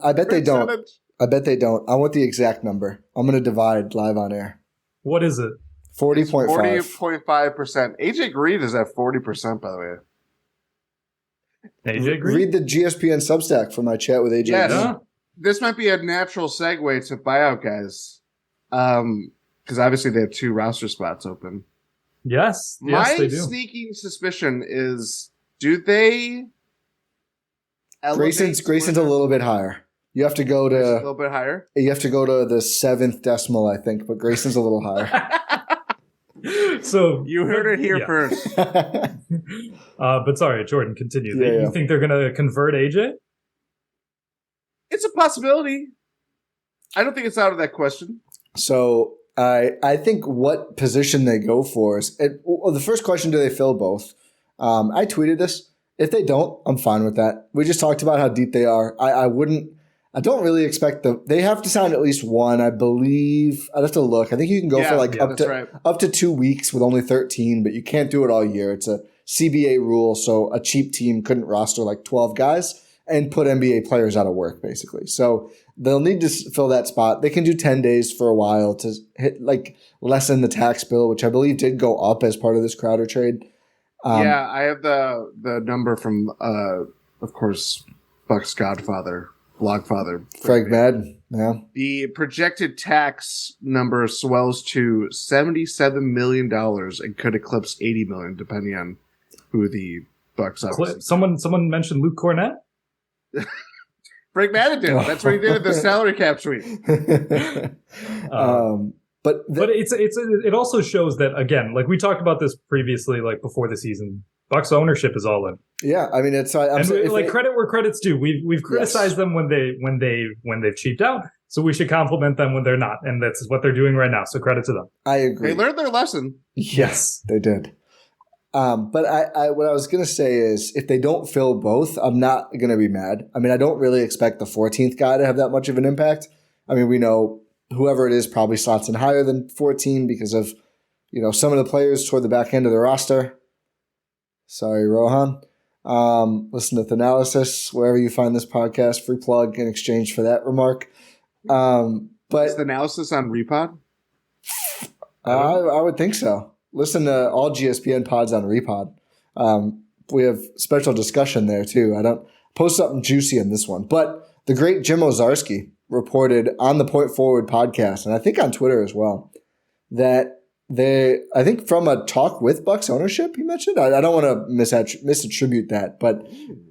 I bet they don't. I bet they don't. I want the exact number. I'm going to divide live on air. What is it? 40.5. 40.5%. AJ Green is at 40%, by the way. AJ Green? Read the GSPN Substack for my chat with AJ Green. Yeah. This might be a natural segue to buyout guys. Because obviously they have 2 roster spots open. Yes, my they do. Sneaking suspicion is, do they? Grayson's a little bit higher. You have to go to a little bit higher. You have to go to the 7th decimal, I think, but Grayson's a little higher. So you heard it here first. But sorry, Jordan, continue. Yeah. You think they're going to convert AJ? It's a possibility. I don't think it's out of that question. So I think what position they go for is the first question: do they fill both? I tweeted this. If they don't, I'm fine with that. We just talked about how deep they are. I don't really expect they have to sign at least one. I believe I'd have to look. I think you can go for up to 2 weeks with only 13, but you can't do it all year. It's a CBA rule, so a cheap team couldn't roster like 12 guys and put NBA players out of work, basically. So they'll need to fill that spot. They can do 10 days for a while to hit lessen the tax bill, which I believe did go up as part of this Crowder trade. Yeah, I have the number from, of course, Bucks Godfather. Blogfather. Frank Madden, yeah. The projected tax number swells to $77 million and could eclipse $80 million, depending on who the Bucks are. Someone mentioned Luke Cornett? Frank Madden did. That's what he did at the salary cap tweet. But it also shows that, again, like we talked about this previously, like before the season, Bucks ownership is all in. Yeah, I mean credit where credit's due. We've criticized them when they've cheaped out, so we should compliment them when they're not, and that's what they're doing right now. So credit to them. I agree. They learned their lesson. Yes, they did. But what I was going to say is if they don't fill both, I'm not going to be mad. I mean, I don't really expect the 14th guy to have that much of an impact. I mean, we know whoever it is probably slots in higher than 14 because of, some of the players toward the back end of the roster. Sorry, Rohan. Listen to Thanalysis, wherever you find this podcast, free plug in exchange for that remark. But is Thanalysis on Repod? I would think so. Listen to all GSPN pods on Repod. We have special discussion there too. I don't post something juicy in this one, but the great Jim Owczarski reported on the Point Forward podcast, and I think on Twitter as well, that I think from a talk with Bucks ownership, he mentioned. I don't want to misattribute that, but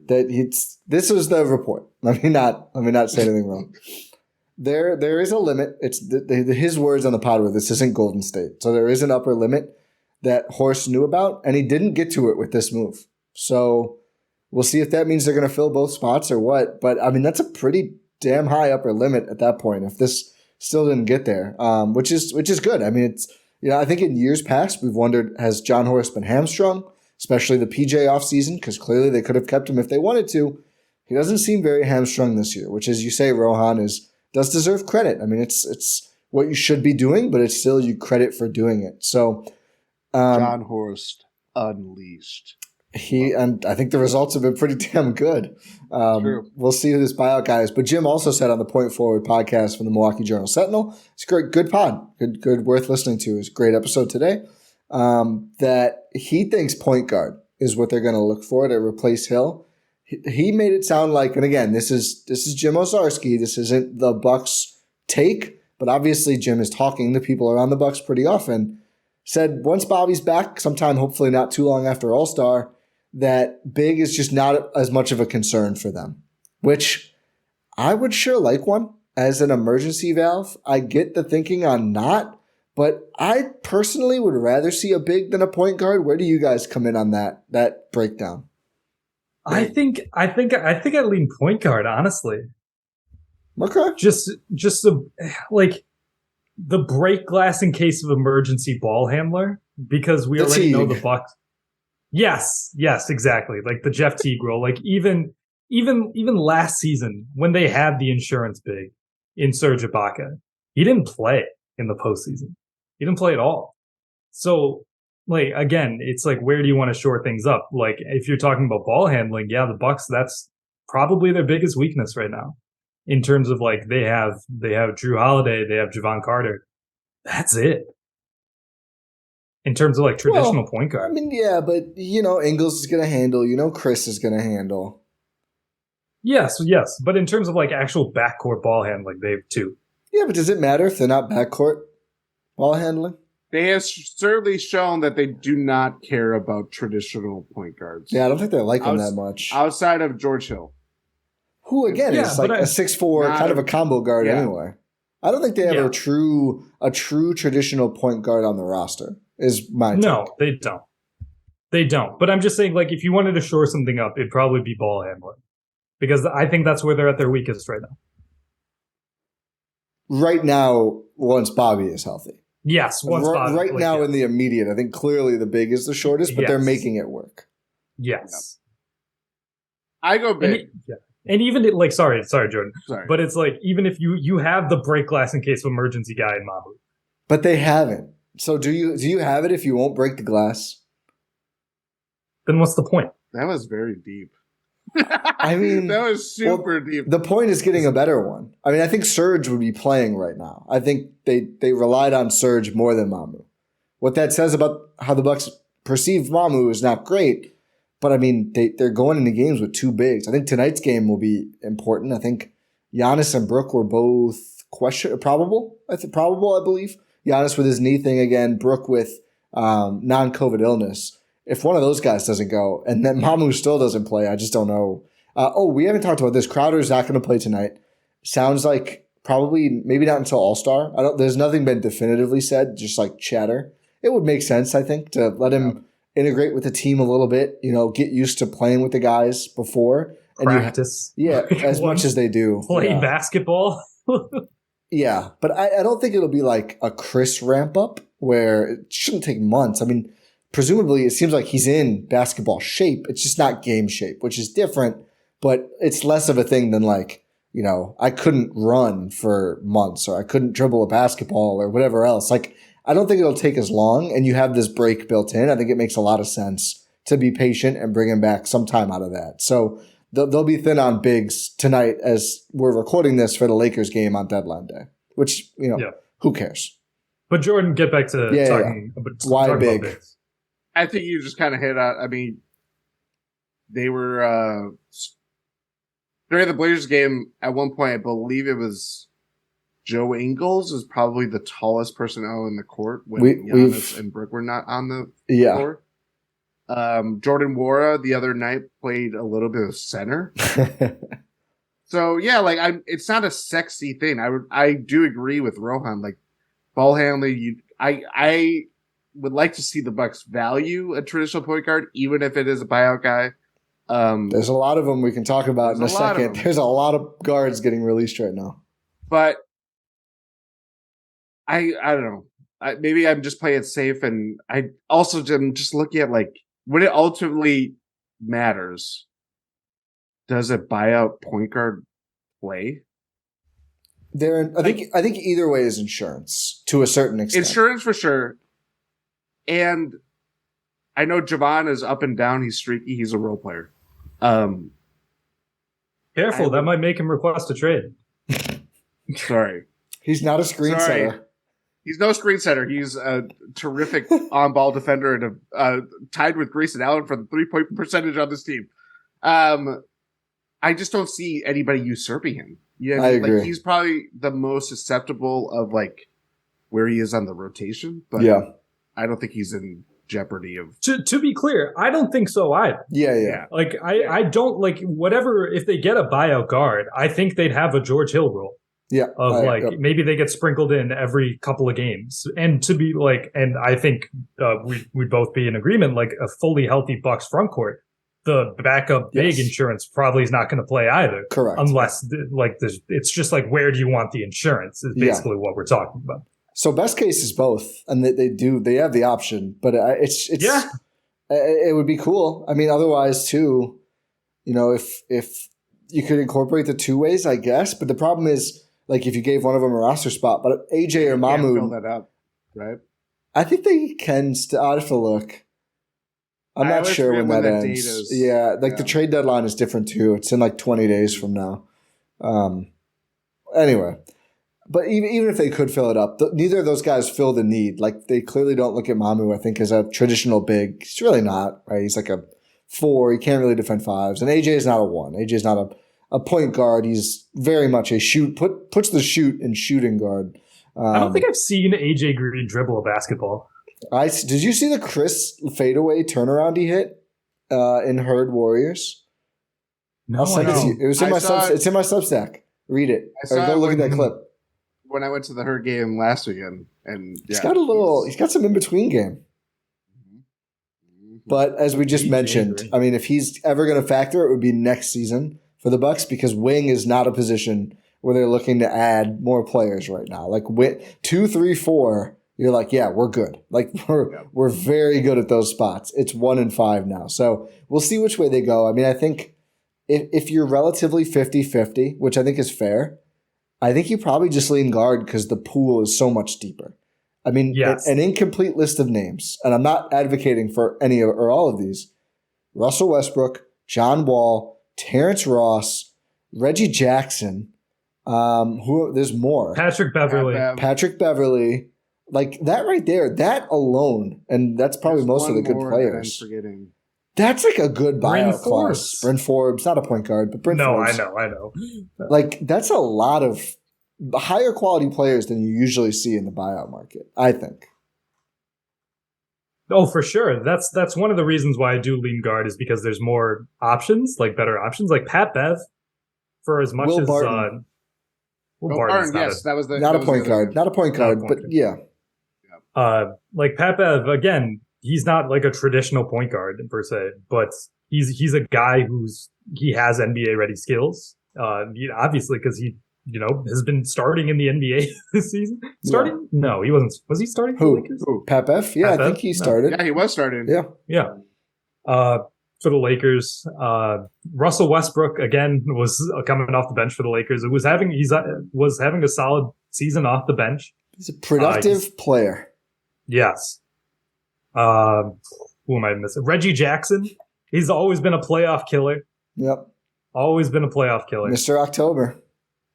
this is the report. Let me not say anything wrong. There is a limit. It's his words on the pod were this isn't Golden State, so there is an upper limit that Horst knew about, and he didn't get to it with this move. So we'll see if that means they're going to fill both spots or what. But I mean, that's a pretty damn high upper limit at that point. If this still didn't get there, which is good. I mean, it's I think in years past we've wondered, has Jon Horst been hamstrung, especially the PJ offseason, because clearly they could have kept him if they wanted to. He doesn't seem very hamstrung this year, which, as you say, Rohan, does deserve credit. I mean, it's what you should be doing, but it's still you credit for doing it. So. Jon Horst unleashed. And I think the results have been pretty damn good. True. We'll see who this buyout guy is. But Jim also said on the Point Forward podcast from the Milwaukee Journal-Sentinel, it's a good pod, good worth listening to. It's a great episode today. That he thinks point guard is what they're going to look for to replace Hill. He made it sound like, and again, this is Jim Owczarski. This isn't the Bucks take, but obviously Jim is talking to people around the Bucks pretty often. Said once Bobby's back, sometime hopefully not too long after All-Star, that big is just not as much of a concern for them, which I would sure like one as an emergency valve. I get the thinking on not, but I personally would rather see a big than a point guard. Where do you guys come in on that breakdown? I think I lean point guard, honestly. Okay. Just the break glass in case of emergency ball handler, because we already know the Bucks. Yes, exactly. Like the Jeff Teague role. Like even last season when they had the insurance big in Serge Ibaka, he didn't play in the postseason. He didn't play at all. So like again, it's like where do you want to shore things up? Like if you're talking about ball handling, yeah, the Bucks, that's probably their biggest weakness right now. In terms of like they have Drew Holiday, they have Javon Carter. That's it. In terms of like traditional point guard. I mean, yeah, but Ingles is gonna handle, Chris is gonna handle. Yes. But in terms of like actual backcourt ball handling, they have two. Yeah, but does it matter if they're not backcourt ball handling? They have certainly shown that they do not care about traditional point guards. Yeah, I don't think they like them that much. Outside of George Hill. Who again is like a 6'4", kind of a combo guard anyway. I don't think they have a true traditional point guard on the roster. Is my take. No, they don't. They don't. But I'm just saying, like, if you wanted to shore something up, it'd probably be ball handling, because I think that's where they're at their weakest right now. Right now, once Bobby is healthy. Yes, once Bobby. Right now, in the immediate, I think clearly the big is the shortest, but they're making it work. Yes. I go big. And even sorry, Jordan. Sorry. But it's like, even if you have the break glass in case of emergency guy in Mamu. But they haven't. So do you have it if you won't break the glass? Then what's the point? That was very deep. I mean, that was super deep. The point is getting a better one. I mean, I think Serge would be playing right now. I think they relied on Serge more than Mamu. What that says about how the Bucks perceive Mamu is not great. But, I mean, they're going into games with two bigs. I think tonight's game will be important. I think Giannis and Brook were both probable, I believe. Giannis with his knee thing again, Brook with non-COVID illness. If one of those guys doesn't go, and then Mamu still doesn't play, I just don't know. We haven't talked about this. Crowder's not going to play tonight. Sounds like probably maybe not until All-Star. There's nothing been definitively said, just like chatter. It would make sense, I think, to let him integrate with the team a little bit, get used to playing with the guys before. And practice. As much as they do. Play basketball. Yeah, but I don't think it'll be like a Chris ramp up where it shouldn't take months. I mean, presumably it seems like he's in basketball shape. It's just not game shape, which is different, but it's less of a thing than like, I couldn't run for months or I couldn't dribble a basketball or whatever else. Like, I don't think it'll take as long, and you have this break built in. I think it makes a lot of sense to be patient and bring him back some time out of that. So they'll be thin on bigs tonight as we're recording this for the Lakers game on deadline day, which, who cares? But Jordan, get back to talking why big? About bigs. I think you just kind of hit on, they were, during the Blazers game, at one point, I believe it was Joe Ingles is probably the tallest person out in the court when Giannis and Brook were not on the floor. Jordan Nwora the other night played a little bit of center. So yeah, it's not a sexy thing. I do agree with Rohan. Like, ball handling, I would like to see the Bucks value a traditional point guard, even if it is a buyout guy. There's a lot of them we can talk about in a second. There's a lot of guards getting released right now. But I don't know. Maybe I'm just playing it safe, and I also am just looking at when it ultimately matters. Does a buyout point guard play? I think either way is insurance to a certain extent. Insurance for sure. And I know Javon is up and down. He's streaky. He's a role player. Careful, that might make him request a trade. Sorry. He's not a screen setter. He's no screen setter. He's a terrific on-ball defender and tied with Grayson Allen for the 3-point percentage on this team. I just don't see anybody usurping him. I agree. He's probably the most susceptible of where he is on the rotation, but I don't think he's in jeopardy of. To be clear, I don't think so either. Yeah. I don't whatever. If they get a buyout guard, I think they'd have a George Hill role. Yeah. Maybe they get sprinkled in every couple of games. And to be and I think we'd both be in agreement, a fully healthy Bucks front court, the backup big insurance probably is not going to play either. Correct. Unless it's just where do you want the insurance is basically what we're talking about. So best case is both. And they have the option, but it would be cool. I mean, otherwise too, if you could incorporate the two ways, I guess, but the problem is, if you gave one of them a roster spot, but AJ or Mahmoud, fill that up, right? I think they can. I'll have to look. I'm not sure when that ends. The trade deadline is different too. It's in 20 days from now. Anyway, but even if they could fill it up, neither of those guys fill the need. They clearly don't look at Mahmoud, I think, as a traditional big. He's really not, right? He's a 4. He can't really defend 5s, and AJ is not a 1. AJ is not a point guard. He's very much a puts the shoot and shooting guard. I don't think I've seen AJ Green dribble a basketball. Did you see the Chris fadeaway turnaround he hit in Herd Warriors? No, I'll send it to you. It was in it's in my Substack. Read it. Or go look at that clip. When I went to the Herd game last weekend, and he's got some in between game. But as we just mentioned, I mean, if he's ever going to factor, it would be next season for the Bucks, because wing is not a position where they're looking to add more players right now. 2, 3, 4, you're yeah, we're good. We're very good at those spots. It's 1 and 5 now. So we'll see which way they go. I mean, I think if you're relatively 50-50, which I think is fair, I think you probably just lean guard because the pool is so much deeper. I mean, an incomplete list of names, and I'm not advocating for any or all of these. Russell Westbrook, John Wall, Terrence Ross, Reggie Jackson, there's more. Patrick Beverly. That right there, that alone, and that's probably most of the good players. That's a good buyout class. Bryn Forbes, not a point guard, but Bryn Forbes. I know. That's a lot of higher quality players than you usually see in the buyout market, I think. Oh, for sure. That's one of the reasons why I do lean guard, is because there's more options, better options, Pat Bev, for as much as Barton. Will Barton. Yes, that was not a point guard, but yeah. Pat Bev, again, he's not a traditional point guard per se, but he's a guy he has NBA ready skills. Obviously, because has been starting in the NBA this season. Starting? Yeah. No, he wasn't. Was he starting for the Lakers? Who? Pep? Yeah, I think he started. Yeah, he was starting. Yeah. For the Lakers, Russell Westbrook again was coming off the bench for the Lakers. He was having a solid season off the bench. He's a productive player. Yes. Who am I missing? Reggie Jackson. He's always been a playoff killer. Yep. Always been a playoff killer. Mr. October.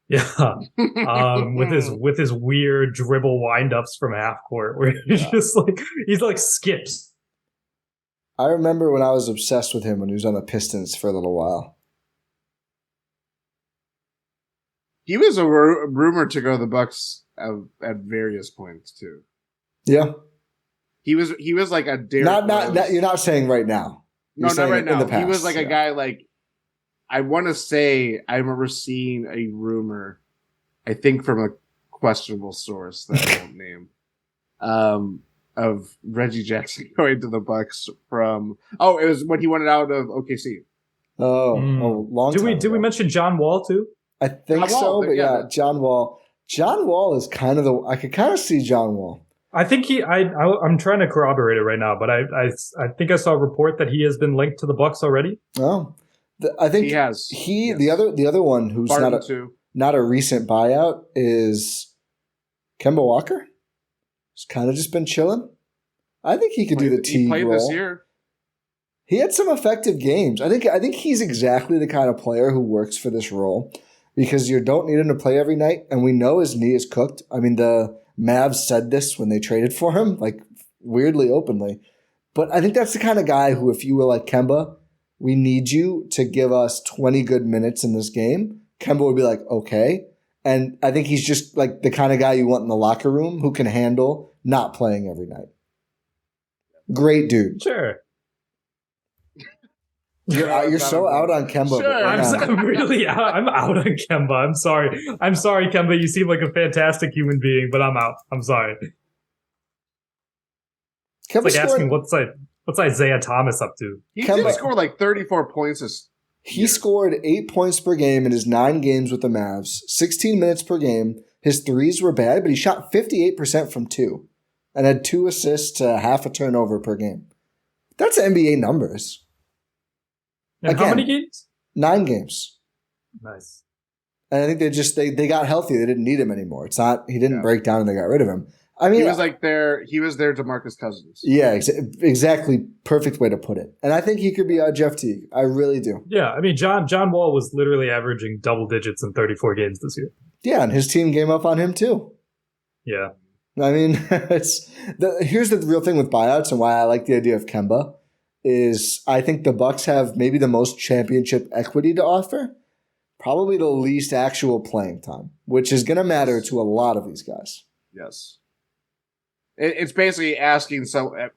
Yeah. With his weird dribble windups from half court where he's like skips. I remember when I was obsessed with him when he was on the Pistons for a little while. He was a rumor to go to the Bucks at various points too. Yeah. He was like a Derrick Not you're not saying right now. You're not right now. He was like a guy like, I want to say I remember seeing a rumor, I think from a questionable source that I won't name, of Reggie Jackson going to the Bucks from it was when he wanted out of OKC. Long time Did we mention John Wall too? I think so, but yeah, John Wall. John Wall is kind of I could kind of see John Wall. I think I'm trying to corroborate it right now, but I think I saw a report that he has been linked to the Bucks already. Oh, I think he has. Yes. The other one who's not a recent buyout is Kemba Walker. He's kind of just been chilling. I think he could do the T role. This year. He had some effective games. I think he's exactly the kind of player who works for this role because you don't need him to play every night, and we know his knee is cooked. I mean, the Mavs said this when they traded for him, like weirdly openly. But I think that's the kind of guy who, if you were like Kemba, we need you to give us 20 good minutes in this game, Kemba would be like, okay. And I think he's just like the kind of guy you want in the locker room who can handle not playing every night. Great dude. Sure. You're so out on Kemba. Sure. I'm really out. I'm out on Kemba. I'm sorry. Kemba. You seem like a fantastic human being, but I'm out. I'm sorry. It's like asking what's Isaiah Thomas up to? He did score like 34 points. He scored 8 points per game in his 9 games with the Mavs, 16 minutes per game. His threes were bad, but he shot 58% from 2 and had 2 assists to half a turnover per game. That's NBA numbers. And again, how many games? 9 games. Nice. And I think they got healthy. They didn't need him anymore. It's not he didn't break down and they got rid of him. I mean, he was their DeMarcus Cousins. Yeah, exactly. Perfect way to put it. And I think he could be Jeff Teague. I really do. Yeah, I mean, John Wall was literally averaging double digits in 34 games this year. Yeah, and his team came up on him too. Yeah. I mean, here's the real thing with buyouts and why I like the idea of Kemba is I think the Bucks have maybe the most championship equity to offer, probably the least actual playing time, which is going to matter to a lot of these guys. Yes. It's basically asking, do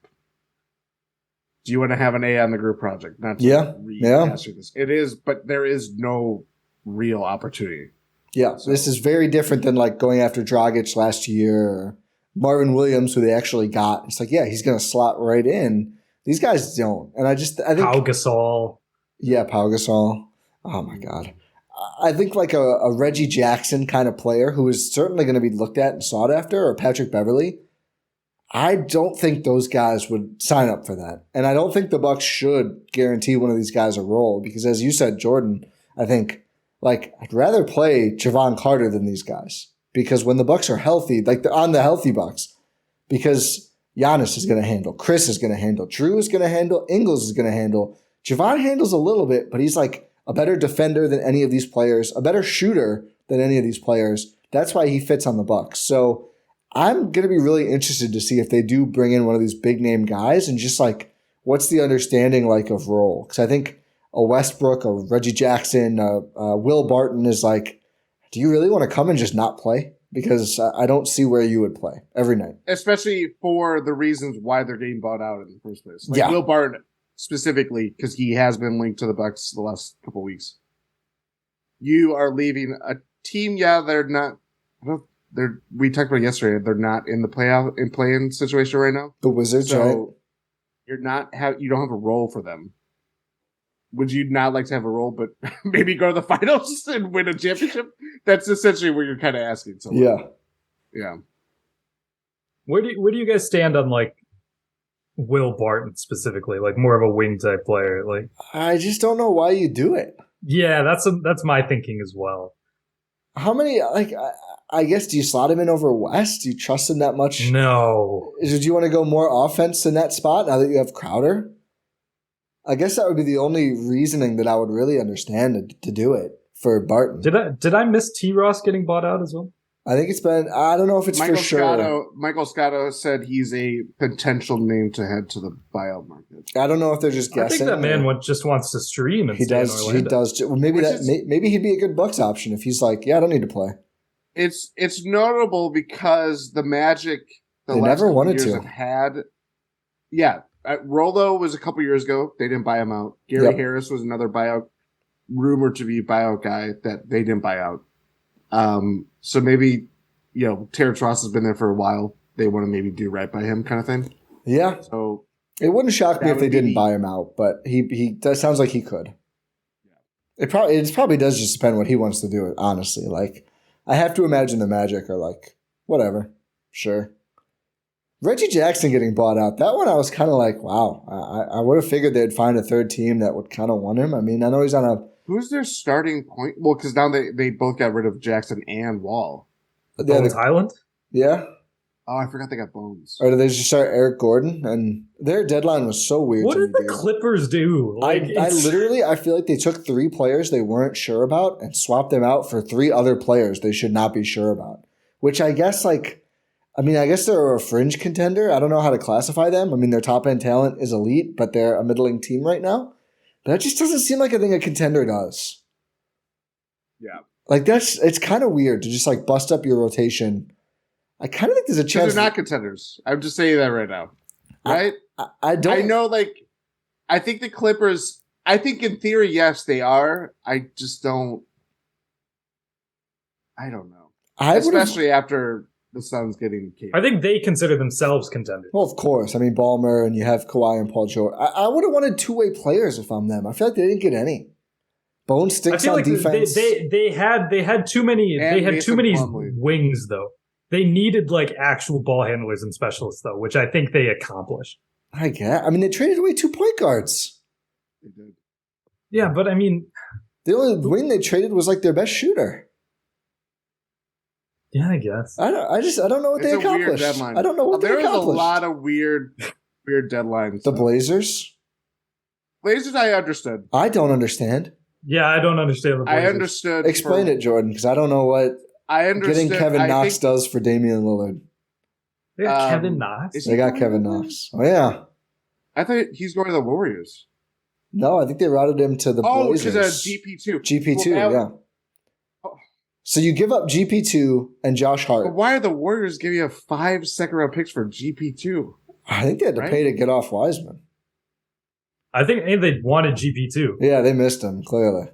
you want to have an A on the group project? Not to this. It is, but there is no real opportunity. Yeah, so this is very different than like going after Dragic last year or Marvin Williams, who they actually got. It's like, yeah, he's going to slot right in. These guys don't. And I think Pau Gasol. Yeah, Pau Gasol. Oh my God. I think like a Reggie Jackson kind of player who is certainly going to be looked at and sought after, or Patrick Beverley. I don't think those guys would sign up for that. And I don't think the Bucks should guarantee one of these guys a role because as you said, Jordan, I think like I'd rather play Javon Carter than these guys because when the Bucks are healthy, like on the healthy Bucks, because Giannis is going to handle, Chris is going to handle, Drew is going to handle, Ingles is going to handle. Javon handles a little bit, but he's like a better defender than any of these players, a better shooter than any of these players. That's why he fits on the Bucks. So I'm going to be really interested to see if they do bring in one of these big name guys and just like, what's the understanding like of role? Because I think a Westbrook, a Reggie Jackson, Will Barton is like, do you really want to come and just not play? Because I don't see where you would play every night. Especially for the reasons why they're getting bought out in the first place. Like Will Barton specifically, because he has been linked to the Bucks the last couple of weeks. You are leaving a team, they're not. We talked about it yesterday. They're not in the play-in situation right now. The Wizards, right? You don't have a role for them. would you not like to have a role, but maybe go to the finals and win a championship? That's essentially what you're kind of asking. So yeah. Where do you guys stand on like Will Barton specifically, like more of a wing type player? Like, I just don't know why you do it. Yeah, that's my thinking as well. How many, like, I guess, do you slot him in over West? Do you trust him that much? No. Do you want to go more offense in that spot now that you have Crowder? I guess that would be the only reasoning that I would really understand to do it for Barton. Did I miss T. Ross getting bought out as well? I think it's been, I don't know if it's for sure. Michael Scotto said he's a potential name to head to the buyout market. I don't know if they're just guessing. I think that man just wants to stream and he does. He does. Well, maybe he'd be a good Bucks option if he's like, yeah, I don't need to play. It's notable because the Magic they never wanted to have had. Yeah, Rolo was a couple years ago. They didn't buy him out. Gary Harris was another buyout, rumored to be a buyout guy that they didn't buy out. So maybe, Terrence Ross has been there for a while. They want to maybe do right by him kind of thing. Yeah. So it wouldn't shock me if they didn't buy him out, but that sounds like he could. Yeah. It probably does just depend what he wants to do, honestly. Like, I have to imagine the Magic are like, whatever, sure. Reggie Jackson getting bought out, that one I was kind of like, wow. I would have figured they'd find a third team that would kind of want him. I mean, I know he's on a... Who's their starting point? Well, because now they both got rid of Jackson and Wall. Bones Highland? Yeah. Oh, I forgot they got Bones. Or did they just start Eric Gordon? And their deadline was so weird. What did the Clippers do? Like, I feel like they took 3 players they weren't sure about and swapped them out for 3 other players they should not be sure about. Which I guess, I guess they're a fringe contender. I don't know how to classify them. I mean, their top-end talent is elite, but they're a middling team right now. That just doesn't seem like a thing a contender does. Yeah. Like, it's kind of weird to just, bust up your rotation. I kind of think there's a chance. They're not contenders. I'm just saying that right now. Right? I don't. I know, I think the Clippers, I think in theory, yes, they are. I just don't. I don't know. Especially after the Suns getting the I think they consider themselves contenders. Well, of course. I mean, Ballmer and you have Kawhi and Paul George. I would have wanted 2-way players if I'm them. I feel like they didn't get any. Bones stinks on defense. They had too many. And they had too many Plumlee. wings though. They needed actual ball handlers and specialists though, which I think they accomplished. I guess. I mean, they traded away 2 point guards. They did. Yeah, but I mean, the only wing they traded was their best shooter. Yeah, I guess. I don't know what they accomplished. Weird deadline. I don't know what they accomplished. There was a lot of weird deadlines. The Blazers? Blazers, I understood. I don't understand. Yeah, I don't understand the Blazers. I understood. Explain it, Jordan, because I don't know what getting Kevin Knox does for Damian Lillard. They got Kevin Knox? They got Kevin Knox. Oh, yeah. I thought he's going to the Warriors. No, I think they routed him to the Blazers. Oh, to the GP2. GP2, yeah. So you give up GP2 and Josh Hart. But why are the Warriors giving you 5 second-round picks for GP2? I think they had to pay to get off Wiseman. I think they wanted GP2. Yeah, they missed him, clearly.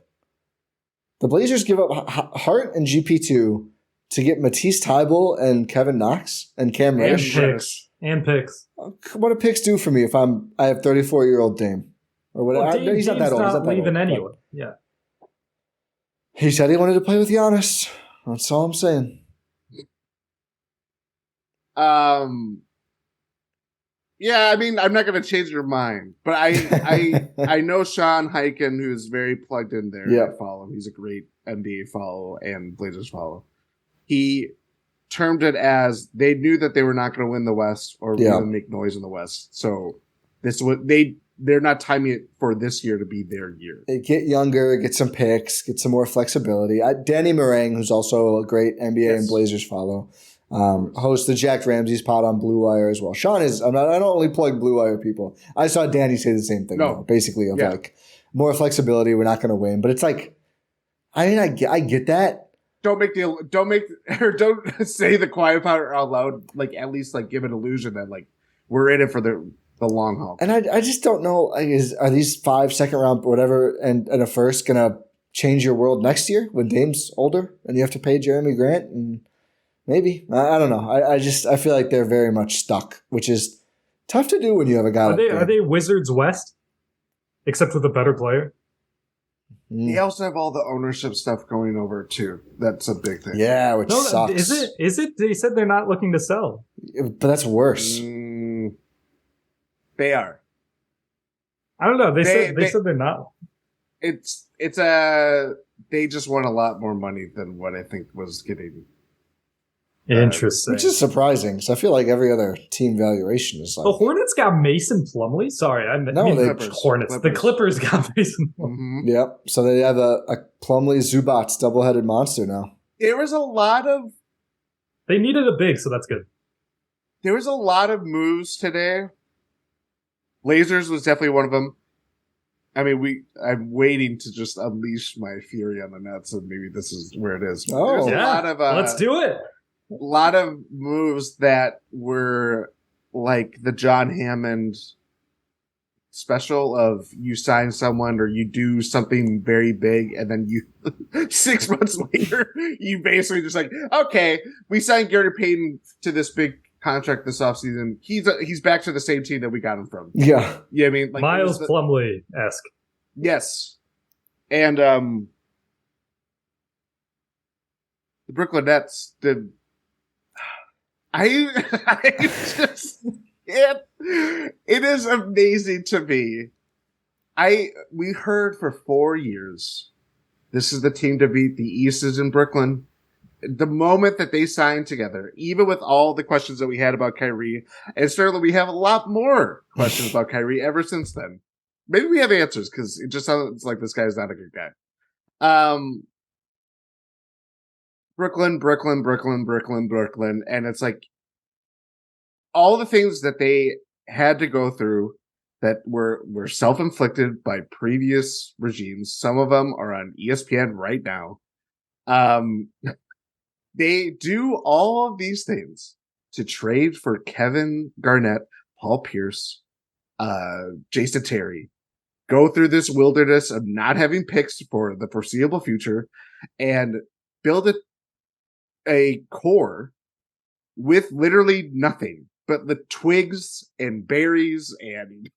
The Blazers give up Hart and GP2 to get Matisse Thybulle and Kevin Knox and Cam Reddish. And picks. What do picks do for me if I have 34-year-old Dame? Or whatever. Well, he's not that old. He's not leaving that old, anyone. Yeah. He said he wanted to play with Giannis. That's all I'm saying. Yeah, I mean, I'm not going to change your mind, but I know Sean Hyken, who's very plugged in there. Yeah. I follow him. He's a great NBA follow and Blazers follow. He termed it as they knew that they were not going to win the West or going to make noise in the West. So this is what they're not timing it for this year to be their year. They get younger, get some picks, get some more flexibility. Danny Meringue, who's also a great NBA and Blazers follow, hosts the Jack Ramsey's pod on Blue Wire as well. Sean is, I don't only plug Blue Wire people. I saw Danny say the same thing, basically, of more flexibility, we're not going to win. But it's I mean, I get that. Don't say the quiet part out loud. At least give an illusion that we're in it for the long haul. And I just don't know, are these 5 second round whatever and a first going to change your world next year when Dame's older and you have to pay Jeremy Grant? And maybe. I don't know. I feel like they're very much stuck, which is tough to do when you have a guy Are they Wizards West? Except with a better player? They also have all the ownership stuff going over too. That's a big thing. Yeah, which sucks. Is it? They said they're not looking to sell. But that's worse. They are. I don't know. They said they're not. They just want a lot more money than what I think was getting. Interesting. Which is surprising, because I feel like every other team valuation is like... The Hornets got Mason Plumlee? Sorry, Hornets. The Clippers got Mason Plumlee. Mm-hmm. Yep, so they have a Plumlee-Zubats double-headed monster now. There was a lot of... They needed a big, so that's good. There was a lot of moves today. Blazers was definitely one of them. I mean, I'm waiting to just unleash my fury on the Nets, and maybe this is where it is. Oh, a lot of, let's do it. A lot of moves that were like the John Hammond special of you sign someone or you do something very big, and then you 6 months later, you basically just like, okay, we signed Gary Payton to this big contract this offseason. He's back to the same team that we got him from. Yeah. Yeah, I mean, like Miles Plumlee-esque. Yes. And the Brooklyn Nets did. I just it is amazing to me. We heard for 4 years this is the team to beat. The East is in Brooklyn. The moment that they signed together, even with all the questions that we had about Kyrie, and certainly we have a lot more questions about Kyrie ever since then. Maybe we have answers because it just sounds like this guy is not a good guy. Brooklyn, and it's like all the things that they had to go through that were self-inflicted by previous regimes. Some of them are on ESPN right now. They do all of these things to trade for Kevin Garnett, Paul Pierce, Jason Terry, go through this wilderness of not having picks for the foreseeable future, and build a core with literally nothing but the twigs and berries and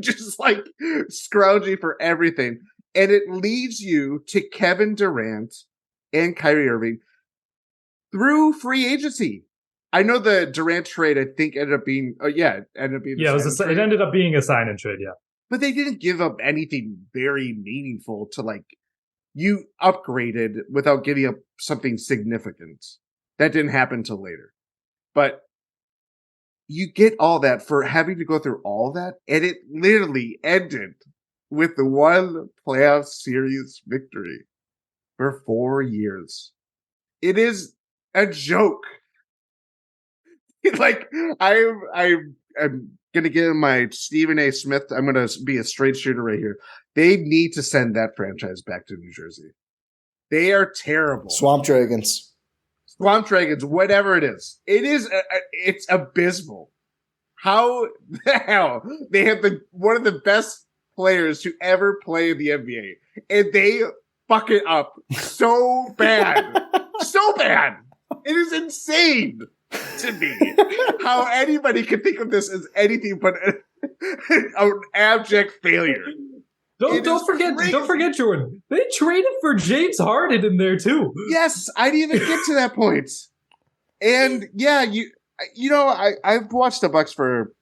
just like scrounging for everything. And it leads you to Kevin Durant and Kyrie Irving through free agency. I know the Durant trade, I think, ended up being, it ended up being a sign and trade, yeah. But they didn't give up anything very meaningful to like, you upgraded without giving up something significant. That didn't happen till later. But you get all that for having to go through all that, and it literally ended with the one playoff series victory for 4 years. It is a joke. Like, I'm gonna give my Stephen A. Smith. I'm gonna be a straight shooter right here. They need to send that franchise back to New Jersey. They are terrible. Swamp Dragons, whatever it is. It's abysmal. How the hell they have one of the best players to ever play in the NBA, and they fuck it up so bad, so bad. It is insane to me how anybody can think of this as anything but an abject failure. Don't forget, Jordan. They traded for James Harden in there too. Yes, I didn't even get to that point. And yeah, I've watched the Bucks for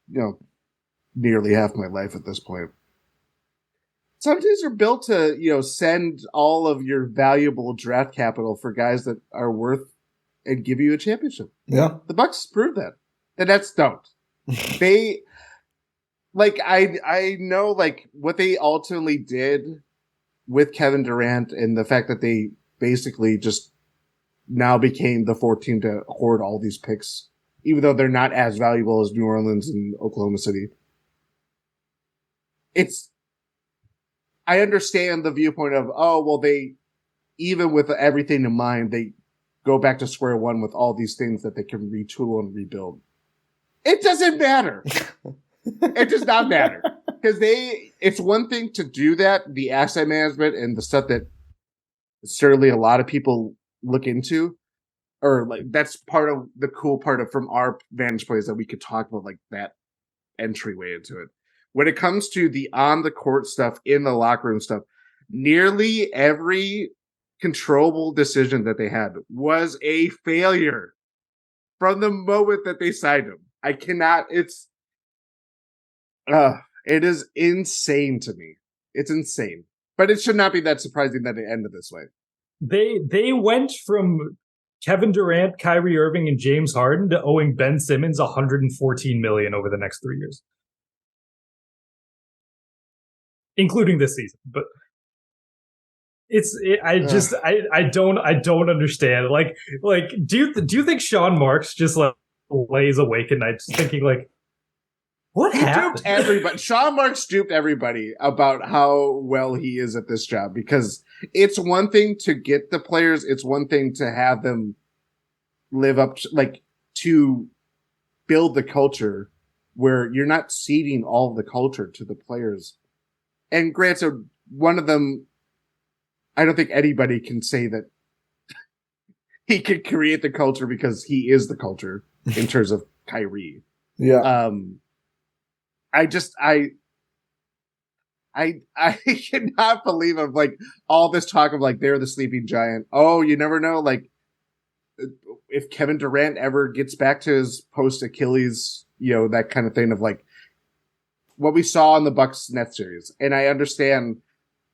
nearly half my life at this point. Some teams are built to send all of your valuable draft capital for guys that are worth and give you a championship. Yeah, the Bucks proved that. The Nets don't. They. Like, I know, like, what they ultimately did with Kevin Durant and the fact that they basically just now became the fourth team to hoard all these picks, even though they're not as valuable as New Orleans and Oklahoma City. I understand the viewpoint of, even with everything in mind, they go back to square one with all these things that they can retool and rebuild. It doesn't matter. It does not matter because it's one thing to do that, the asset management and the stuff that certainly a lot of people look into, or like that's part of the cool part of from our vantage point is that we could talk about like that entryway into it. When it comes to the on the court stuff, in the locker room stuff, nearly every controllable decision that they had was a failure from the moment that they signed him. I cannot. It is insane to me. It's insane, but it should not be that surprising that it ended this way. They went from Kevin Durant, Kyrie Irving, and James Harden to owing Ben Simmons $114 million over the next 3 years, including this season. But I don't understand. Like, do you think Sean Marks just like lays awake at night just thinking like, what happened? Duped everybody. Sean Marks duped everybody about how well he is at this job, because it's one thing to get the players. It's one thing to have them live up to build the culture where you're not ceding all of the culture to the players. And granted, one of them, I don't think anybody can say that he could create the culture because he is the culture in terms of Kyrie. Yeah. I cannot believe of like all this talk of like they're the sleeping giant. Oh, you never know. Like if Kevin Durant ever gets back to his post Achilles, that kind of thing of like what we saw in the Bucks Nets series. And I understand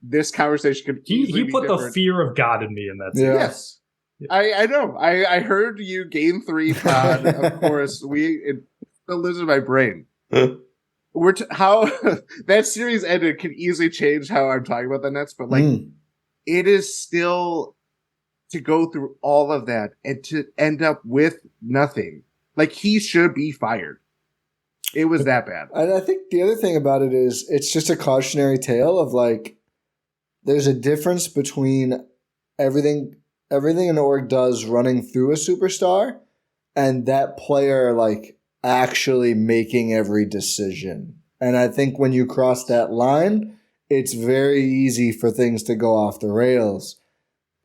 this conversation could he put the fear of God in me in that series. Yes. I know. I heard you Game 3 pod. Of course, it still lives in my brain. How that series ended could easily change how I'm talking about the Nets, but like it is still to go through all of that and to end up with nothing. Like he should be fired. It was that bad. And I think the other thing about it is it's just a cautionary tale of like there's a difference between everything an org does running through a superstar and that player like actually making every decision. And I think when you cross that line, it's very easy for things to go off the rails.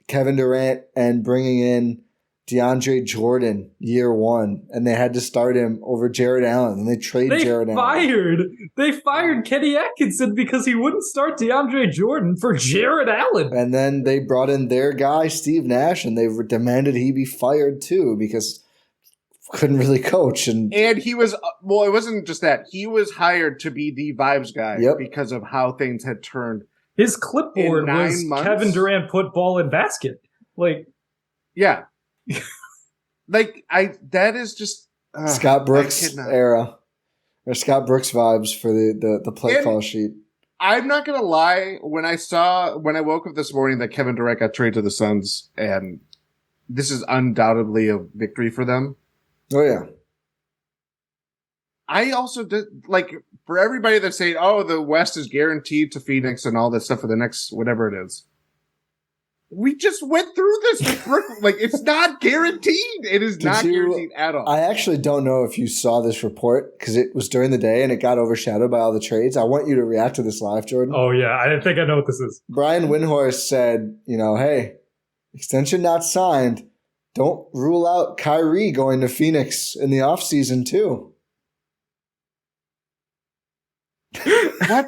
Kevin Durant and bringing in DeAndre Jordan year one, and they had to start him over Jared Allen, and they traded Jared Allen. They fired Kenny Atkinson because he wouldn't start DeAndre Jordan for Jared Allen. And then they brought in their guy, Steve Nash, and they demanded he be fired too because couldn't really coach. And he was, it wasn't just that. He was hired to be the vibes guy because of how things had turned. His clipboard was Kevin Durant put ball in basket. Like, yeah. That is just Scott Brooks era. Or Scott Brooks vibes for the play call sheet. I'm not going to lie. When I woke up this morning that Kevin Durant got traded to the Suns, and this is undoubtedly a victory for them. Oh, yeah. I also did, for everybody that's saying, oh, the West is guaranteed to Phoenix and all this stuff for the next whatever it is. We just went through this with Brooklyn. It's not guaranteed. It is not guaranteed at all. I actually don't know if you saw this report because it was during the day and it got overshadowed by all the trades. I want you to react to this live, Jordan. Oh, yeah. I think I know what this is. Brian Windhorst said, hey, extension not signed. Don't rule out Kyrie going to Phoenix in the offseason, too. What?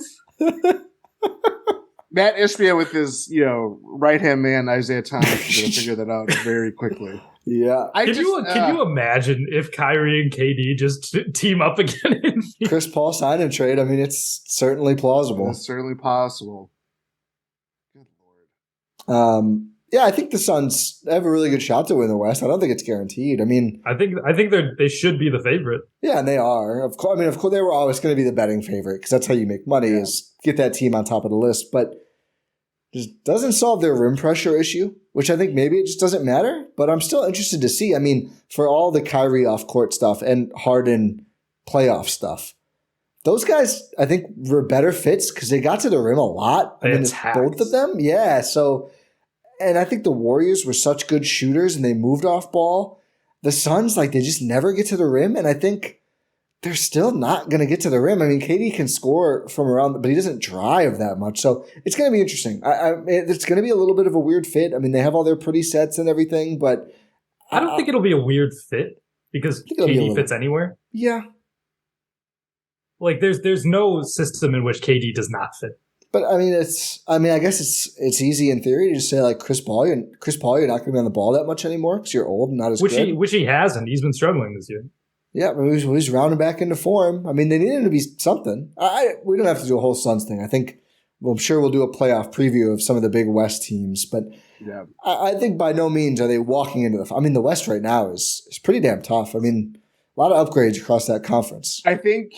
Matt Ishbia with his, right-hand man, Isaiah Thomas, is going to figure that out very quickly. Yeah. Can you imagine if Kyrie and KD just team up again in Phoenix? Chris Paul sign and trade? I mean, it's certainly plausible. It's certainly possible. Good Lord. Yeah, I think the Suns have a really good shot to win the West. I don't think it's guaranteed. I mean, I think they should be the favorite. Yeah, and they are. Of course, they were always going to be the betting favorite because that's how you make money is get that team on top of the list. But just doesn't solve their rim pressure issue, which I think maybe it just doesn't matter. But I'm still interested to see. I mean, for all the Kyrie off court stuff and Harden playoff stuff, those guys I think were better fits because they got to the rim a lot. Both of them, yeah. So. And I think the Warriors were such good shooters and they moved off ball. The Suns, they just never get to the rim. And I think they're still not going to get to the rim. I mean, KD can score from around, but he doesn't drive that much. So it's going to be interesting. It's going to be a little bit of a weird fit. I mean, they have all their pretty sets and everything, but I don't think it'll be a weird fit because KD fits anywhere. Yeah. There's no system in which KD does not fit. But I mean, I guess it's easy in theory to just say like Chris Paul, you're not going to be on the ball that much anymore because you're old and not as good. Which he hasn't. He's been struggling this year. Yeah, but he's rounding back into form. I mean, they need him to be something. We don't have to do a whole Suns thing. I think, I'm sure we'll do a playoff preview of some of the big West teams, but yeah. I think by no means are they walking into the West right now is pretty damn tough. I mean, a lot of upgrades across that conference. I think,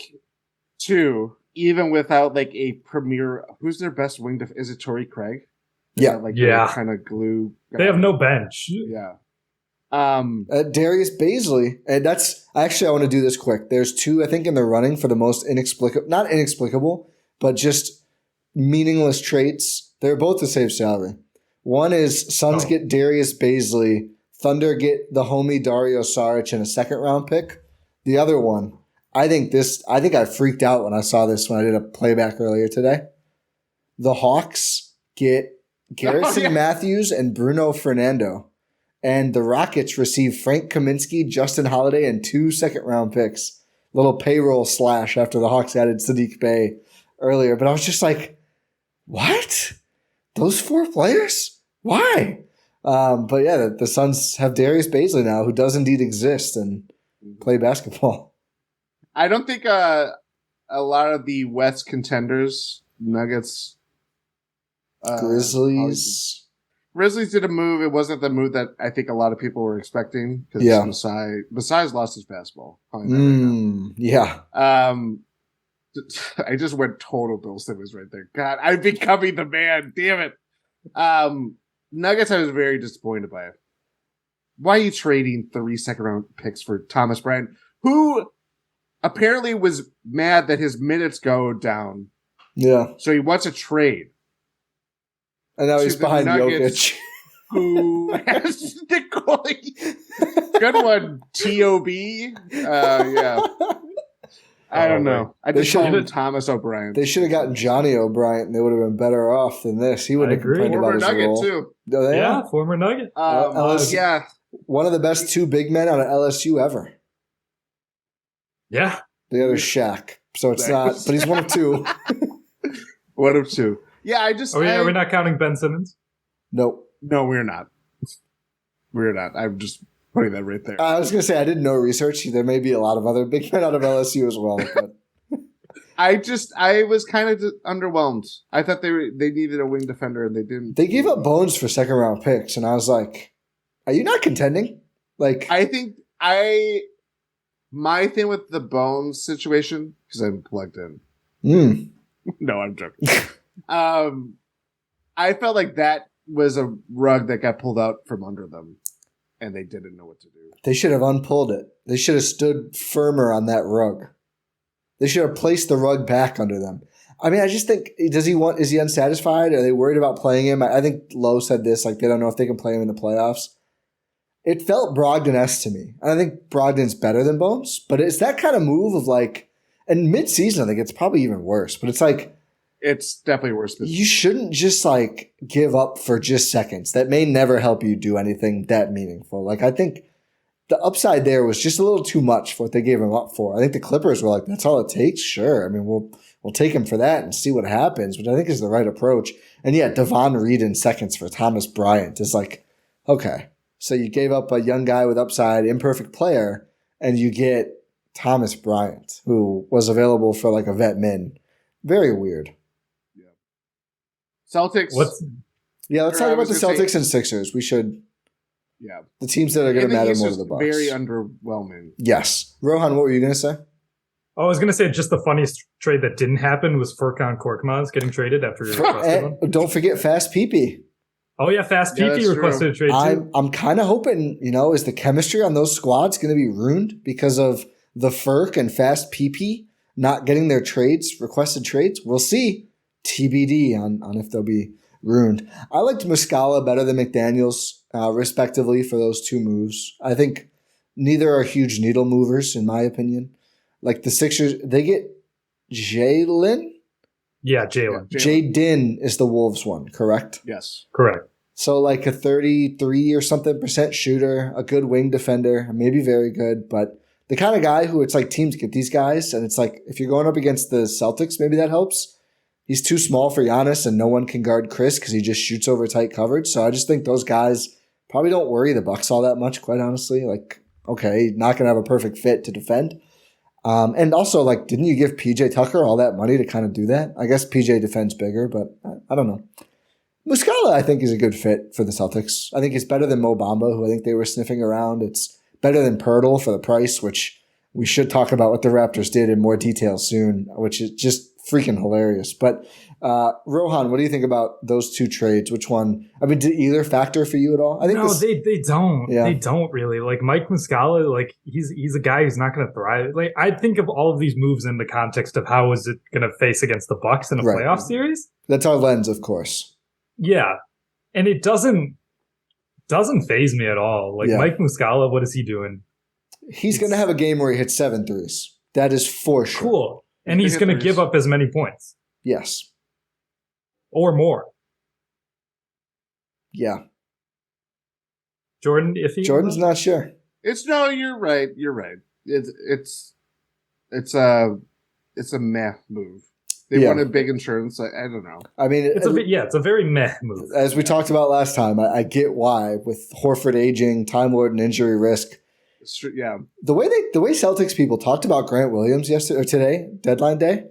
too, even without like a premier, who's their best wing? Is it Torrey Craig? Kind of glue. They have no bench. Yeah. Darius Bazley, and I want to do this quick. There's two, I think, in the running for the most not inexplicable, but just meaningless traits. They're both the same salary. One is Suns get Darius Bazley, Thunder get the homie Dario Saric and a second round pick. The other one, I think I freaked out when I saw this when I did a playback earlier today. The Hawks get Garrison Matthews and Bruno Fernando. And the Rockets receive Frank Kaminsky, Justin Holiday, and 2 second-round picks. Little payroll slash after the Hawks added Sadiq Bey earlier. But I was just like, what? Those 4 players? Why? But yeah, the Suns have Darius Bazley now, who does indeed exist and play basketball. I don't think a lot of the West contenders, Nuggets, Grizzlies did a move. It wasn't the move that I think a lot of people were expecting because Masai's lost his fastball. Yeah. I just went total Bill Simmons right there. God, I'm becoming the man. Damn it. Nuggets, I was very disappointed by it. Why are you trading 3 second-round picks for Thomas Bryant, who apparently was mad that his minutes go down? Yeah. So he wants a trade. And now he's behind Nuggets, Jokic. Who has the goalie? Good one, T.O.B. Yeah. I don't know. I just called him Thomas O'Brien. They should have gotten Johnny O'Brien, and they would have been better off than this. He would have complained about his Nugget role. Too. Yeah, former Nugget. Yeah. One of the best 2 big men on an LSU ever. Yeah. The other Shaq. So it's not, but he's one of 2. One of 2. Yeah, are we not counting Ben Simmons? Nope. No, we're not. We're not. I'm just putting that right there. I was going to say, I did no research. There may be a lot of other big men out of LSU as well. But. I was kind of underwhelmed. I thought they needed a wing defender and they didn't. They gave up Bones for second round picks, and I was like, are you not contending? Like, I think my thing with the Bones situation, because I'm plugged in. No, I'm joking. I felt like that was a rug that got pulled out from under them, and they didn't know what to do. They should have unpulled it. They should have stood firmer on that rug. They should have placed the rug back under them. I mean, I just think, is he unsatisfied? Are they worried about playing him? I think Lowe said this, like they don't know if they can play him in the playoffs. It felt Brogdon-esque to me. I think Brogdon's better than Bones, but it's that kind of move of like, and mid-season, I think it's probably even worse, but it's like, it's definitely worse. You shouldn't just like give up for just seconds. That may never help you do anything that meaningful. Like I think the upside there was just a little too much for what they gave him up for. I think the Clippers were like, that's all it takes. Sure. I mean, we'll take him for that and see what happens, which I think is the right approach. And yeah, Devon Reed in seconds for Thomas Bryant is like, okay. So you gave up a young guy with upside, imperfect player, and you get Thomas Bryant, who was available for like a vet min. Very weird. Celtics. Let's talk about the Celtics and Sixers. We should. Yeah. The teams that are going to matter more to the Bucks. Very underwhelming. Yes. Rohan, what were you going to say? I was going to say just the funniest trade that didn't happen was Furkan Korkmaz getting traded after he requested one. Don't forget Fast PP. Oh, yeah. Fast PP requested a trade too. I'm kind of hoping, is the chemistry on those squads going to be ruined because of the Furk and Fast PP not getting their requested trades? We'll see. TBD on if they'll be ruined. I liked Muscala better than McDaniels, respectively, for those 2 moves. I think neither are huge needle movers, in my opinion. Like the Sixers, they get Jalen? Yeah, Jalen. Jaden is the Wolves one, correct? Yes. Correct. So like a 33 or something % shooter, a good wing defender, maybe very good, but the kind of guy who it's like teams get these guys, and it's like if you're going up against the Celtics, maybe that helps. He's too small for Giannis, and no one can guard Chris because he just shoots over tight coverage. So I just think those guys probably don't worry the Bucks all that much, quite honestly. Like, okay, not going to have a perfect fit to defend. And also, like, didn't you give PJ Tucker all that money to kind of do that? I guess PJ defends bigger, but I don't know. Muscala, I think, is a good fit for the Celtics. I think he's better than Mo Bamba, who I think they were sniffing around. It's better than Pirtle for the price, which we should talk about what the Raptors did in more detail soon, which is just freaking hilarious. But Rohan, what do you think about those two trades? Which one? I mean, did either factor for you at all? I think they don't. Yeah. They don't really. Like Mike Muscala, like he's a guy who's not going to thrive. Like I think of all of these moves in the context of how is it going to face against the Bucks in a playoff series. That's our lens, of course. Yeah, and it doesn't faze me at all. Like Mike Muscala, what is he doing? He's going to have a game where he hits 7 threes. That is for sure. Cool. And he's going to give up as many points. Yes. Or more. Yeah. Jordan's not sure. You're right. You're right. It's a meh move. They wanted big insurance. I don't know. I mean, it's a very meh move. As we talked about last time, I get why with Horford aging, Time Lord, and injury risk. Yeah. The way Celtics people talked about Grant Williams yesterday or today, deadline day,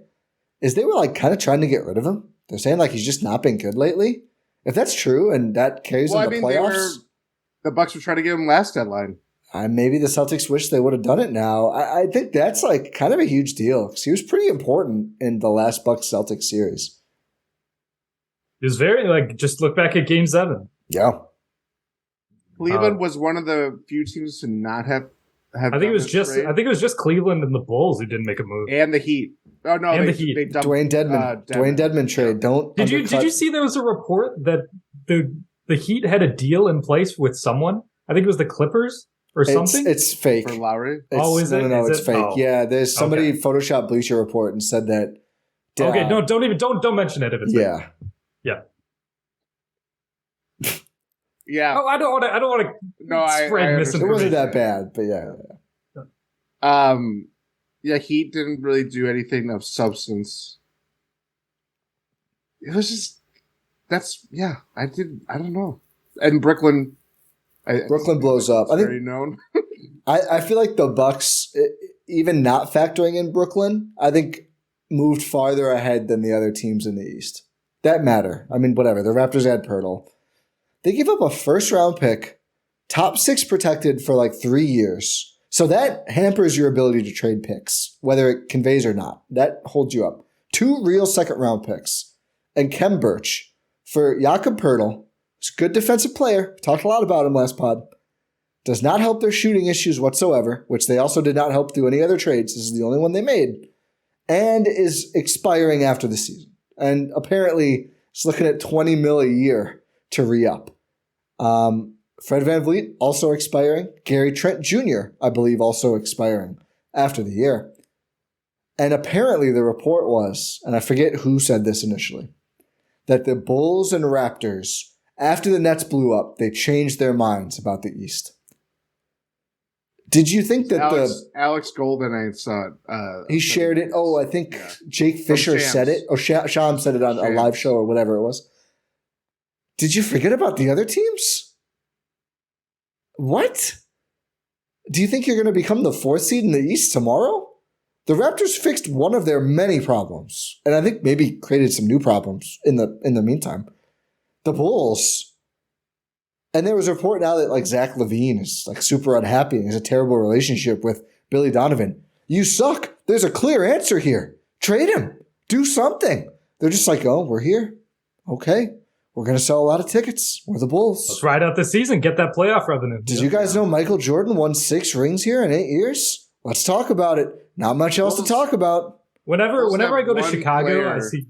is they were like kind of trying to get rid of him. They're saying like he's just not been good lately. If that's true and that carries in the playoffs, the Bucks were trying to get him last deadline. Maybe the Celtics wish they would have done it now. I think that's like kind of a huge deal because he was pretty important in the last Bucks-Celtics series. It was very, like, just look back at Game 7. Yeah. Cleveland was one of the few teams to not have I think it was just Cleveland and the Bulls who didn't make a move. And the Heat. Oh, no. And the Heat. They dumped, Dwayne Dedmon trade. Don't Did you see there was a report that the Heat had a deal in place with someone? I think it was the Clippers. Or something? It's fake. For Lowry? Is it? No, it's fake. Oh. Yeah, there's somebody photoshopped Bleacher Report and said that. Okay, no, don't mention it if it's fake. Yeah. Yeah. Oh, I don't want to. No, spread misinformation. It wasn't that bad, but yeah. Yeah, Heat didn't really do anything of substance. It was just I don't know. And Brooklyn blows up. I think very known. I feel like the Bucks, even not factoring in Brooklyn, I think moved farther ahead than the other teams in the East. That matter. I mean, whatever. The Raptors had Pirtle. They give up a first-round pick, top 6 protected for like 3 years. So that hampers your ability to trade picks, whether it conveys or not. That holds you up. 2 real second-round picks. And Kem Birch for Jakob Pirtle. He's a good defensive player. Talked a lot about him last pod. Does not help their shooting issues whatsoever, which they also did not help through any other trades. This is the only one they made. And is expiring after the season. And apparently is looking at $20 million a year to re-up. Fred VanVleet also expiring. Gary Trent Jr., I believe, also expiring after the year. And apparently the report was, and I forget who said this initially, that the Bulls and Raptors, after the Nets blew up, they changed their minds about the East. Did you think that Alex Golden, I saw it. He shared it. Oh, I think Jake Fisher said it. Or Sham said it on a live show or whatever it was. Did you forget about the other teams? What? Do you think you're going to become the 4th seed in the East tomorrow? The Raptors fixed one of their many problems, and I think maybe created some new problems in the meantime. The Bulls, and there was a report now that like Zach LaVine is like super unhappy and has a terrible relationship with Billy Donovan. You suck. There's a clear answer here. Trade him. Do something. They're just like, oh, we're here. Okay. We're going to sell a lot of tickets. We're the Bulls. Let's ride out the season. Get that playoff revenue. Did you guys know Michael Jordan won 6 rings here in 8 years? Let's talk about it. Not much else to talk about. Whenever I go to Chicago, I see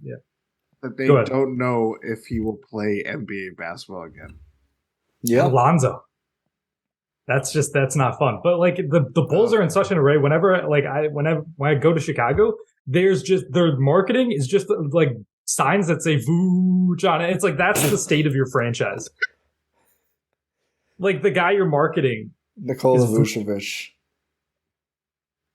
that they don't know if he will play NBA basketball again. Yeah, Alonzo. That's not fun. But like the Bulls are in such an array. Whenever I go to Chicago, there's just their marketing is just like signs that say "Vooch" on it. It's like that's the state of your franchise. Like the guy you're marketing, Nikola Vucevic.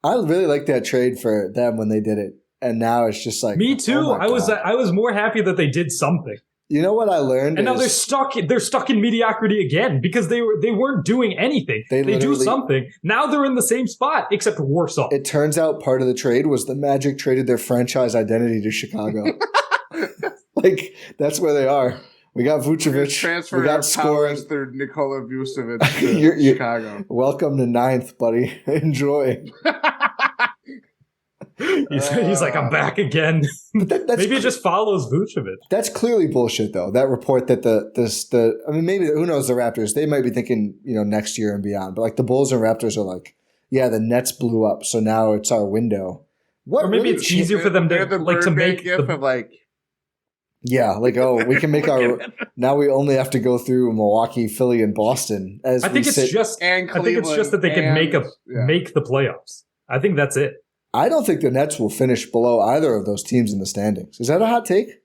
I really like that trade for them when they did it. And now it's just like me too. I was more happy that they did something. You know what I learned? And now they're stuck in mediocrity again because they weren't doing anything. They do something. Now they're in the same spot, except worse off. It turns out part of the trade was the Magic traded their franchise identity to Chicago. Like, that's where they are. We got Vucevic. We got scoring through Nikola Vucevic to Chicago. Welcome to 9th, buddy. Enjoy. He's like, I'm back again. Maybe it just follows Vucevic. That's clearly bullshit, though. That report that I mean, maybe who knows the Raptors? They might be thinking, next year and beyond. But like the Bulls and Raptors are like, yeah, the Nets blew up, so now it's our window. Or maybe it's easier for them to make yeah, like, oh, we can make our now we only have to go through Milwaukee, Philly, and Boston. I think it's just that they can make the playoffs. I think that's it. I don't think the Nets will finish below either of those teams in the standings. Is that a hot take?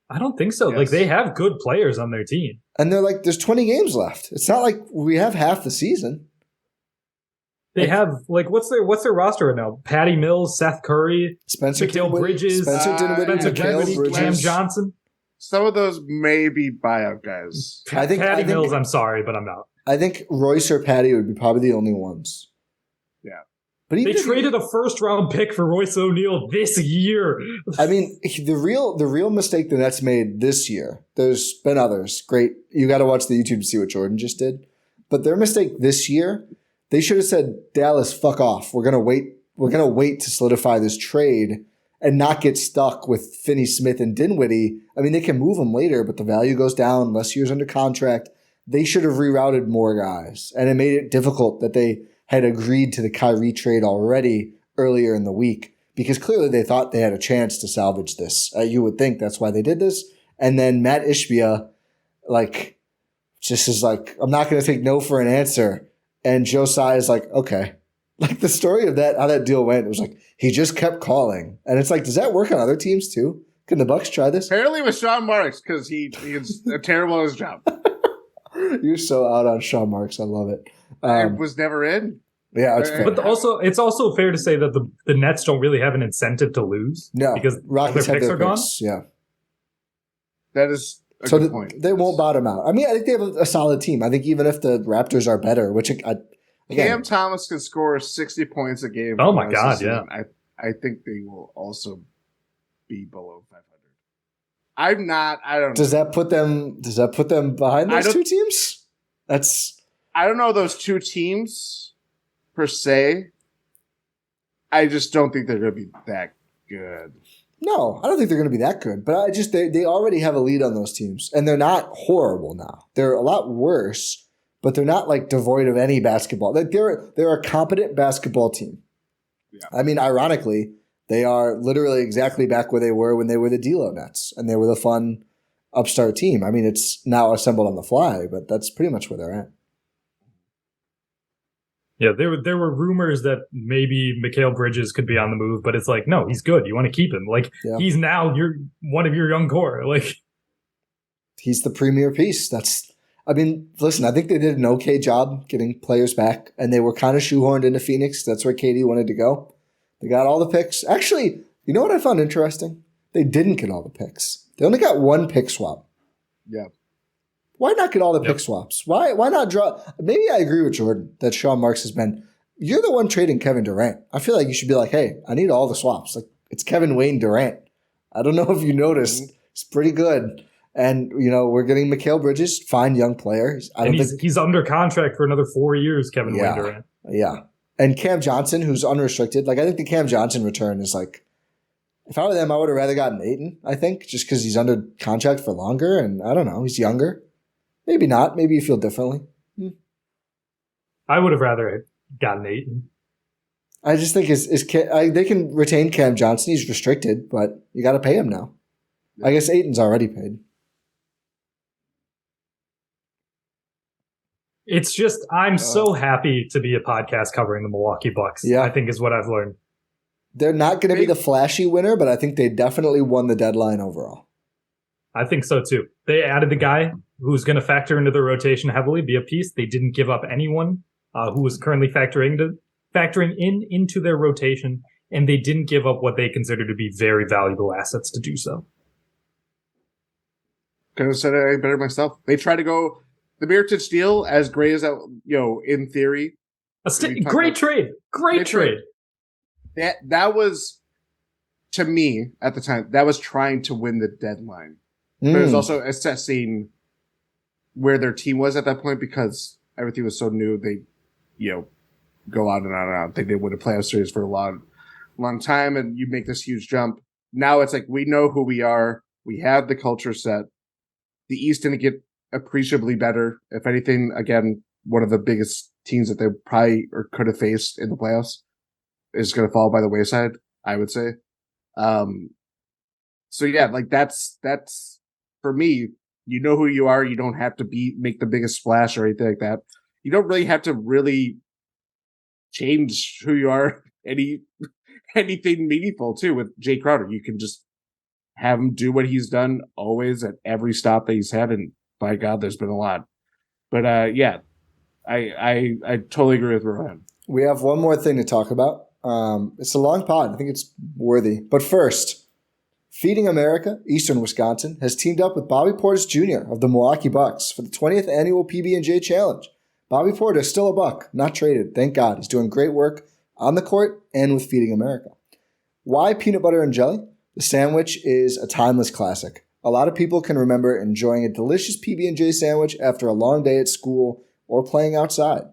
I don't think so. Yes. Like, they have good players on their team. And they're like, there's 20 games left. It's not like we have half the season. They have, like, what's their roster right now? Patty Mills, Seth Curry, Mikal Bridges, Spencer Dinwiddie, Cam Johnson. Some of those may be buyout guys. I think Patty Mills, I'm sorry, but I'm out. I think Royce or Patty would be probably the only ones. Yeah. But they traded a first-round pick for Royce O'Neal this year. I mean, the real mistake the Nets made this year, there's been others. Great. You got to watch the YouTube to see what Jordan just did. But their mistake this year, they should have said, Dallas, fuck off. We're going to wait to solidify this trade and not get stuck with Finney-Smith and Dinwiddie. I mean, they can move them later, but the value goes down, less years under contract. They should have rerouted more guys. And it made it difficult that they had agreed to the Kyrie trade already earlier in the week because clearly they thought they had a chance to salvage this. You would think that's why they did this. And then Matt Ishbia, just is like, I'm not going to take no for an answer. And Joe Tsai is like, okay. Like the story of that, how that deal went, it was like, he just kept calling. And it's like, does that work on other teams too? Can the Bucks try this? Apparently with Sean Marks because he's terrible at his job. You're so out on Sean Marks. I love it. I was never in. Yeah, it's fair. But it's also fair to say that the Nets don't really have an incentive to lose. No, because Rockets their picks are gone. Yeah, that is a good point. They won't bottom out. I mean, I think they have a solid team. I think even if the Raptors are better, which Cam Thomas can score 60 points a game. Oh my god, yeah. I think they will also be below 500. I don't know. Does that put them behind those two teams? I don't know those two teams per se. I just don't think they're going to be that good. No, I don't think they're going to be that good. But they already have a lead on those teams, and they're not horrible now. They're a lot worse, but they're not like devoid of any basketball. Like they're a competent basketball team. Yeah. I mean, ironically, they are literally exactly back where they were when they were the D'Lo Nets, and they were the fun upstart team. I mean, it's now assembled on the fly, but that's pretty much where they're at. Yeah, there were rumors that maybe Mikal Bridges could be on the move, but it's like, no, he's good. You want to keep him. Like, He's now one of your young core. Like, he's the premier piece. Listen, I think they did an okay job getting players back, and they were kind of shoehorned into Phoenix. That's where KD wanted to go. They got all the picks. Actually, you know what I found interesting? They didn't get all the picks. They only got one pick swap. Yeah. Why not get all the pick swaps? Why not draw? Maybe I agree with Jordan that Sean Marks has been. You're the one trading Kevin Durant. I feel like you should be like, hey, I need all the swaps. Like, it's Kevin Wayne Durant. I don't know if you noticed. It's pretty good. And, we're getting Mikal Bridges, fine young player. He's under contract for another 4 years, Kevin Wayne Durant. Yeah. And Cam Johnson, who's unrestricted. Like, I think the Cam Johnson return is like, if I were them, I would have rather gotten Ayton, I think, just because he's under contract for longer. And I don't know, he's younger. Maybe not. Maybe you feel differently. I would have rather gotten Ayton. I just think they can retain Cam Johnson. He's restricted, but you got to pay him now. Yeah. I guess Ayton's already paid. It's just, I'm so happy to be a podcast covering the Milwaukee Bucks. Yeah. I think is what I've learned. They're not going to be the flashy winner, but I think they definitely won the deadline overall. I think so too. They added the guy who's going to factor into their rotation heavily, be a piece. They didn't give up anyone who was currently factoring into their rotation, and they didn't give up what they consider to be very valuable assets to do so. Could have said it any better myself. They try to go the Mirotic deal, as great as that, in theory. Great trade. That was, to me at the time, that was trying to win the deadline. But it was also assessing where their team was at that point, because everything was so new. They, go on and on and on. I think they win a playoff series for a long time, and you make this huge jump. Now it's like, we know who we are. We have the culture set. The East didn't get appreciably better. If anything, again, one of the biggest teams that they probably or could have faced in the playoffs is going to fall by the wayside, I would say. So yeah, like that's for me. You know who you are. You don't have to make the biggest splash or anything like that. You don't really have to really change who you are anything meaningful too. With Jae Crowder, you can just have him do what he's done always at every stop that he's had, and by God, there's been a lot. But yeah, I totally agree with Rohan. We have one more thing to talk about. It's a long pod. I think it's worthy. But first, Feeding America, Eastern Wisconsin, has teamed up with Bobby Portis Jr. of the Milwaukee Bucks for the 20th annual PB&J Challenge. Bobby Portis, still a Buck, not traded. Thank God. He's doing great work on the court and with Feeding America. Why peanut butter and jelly? The sandwich is a timeless classic. A lot of people can remember enjoying a delicious PB&J sandwich after a long day at school or playing outside.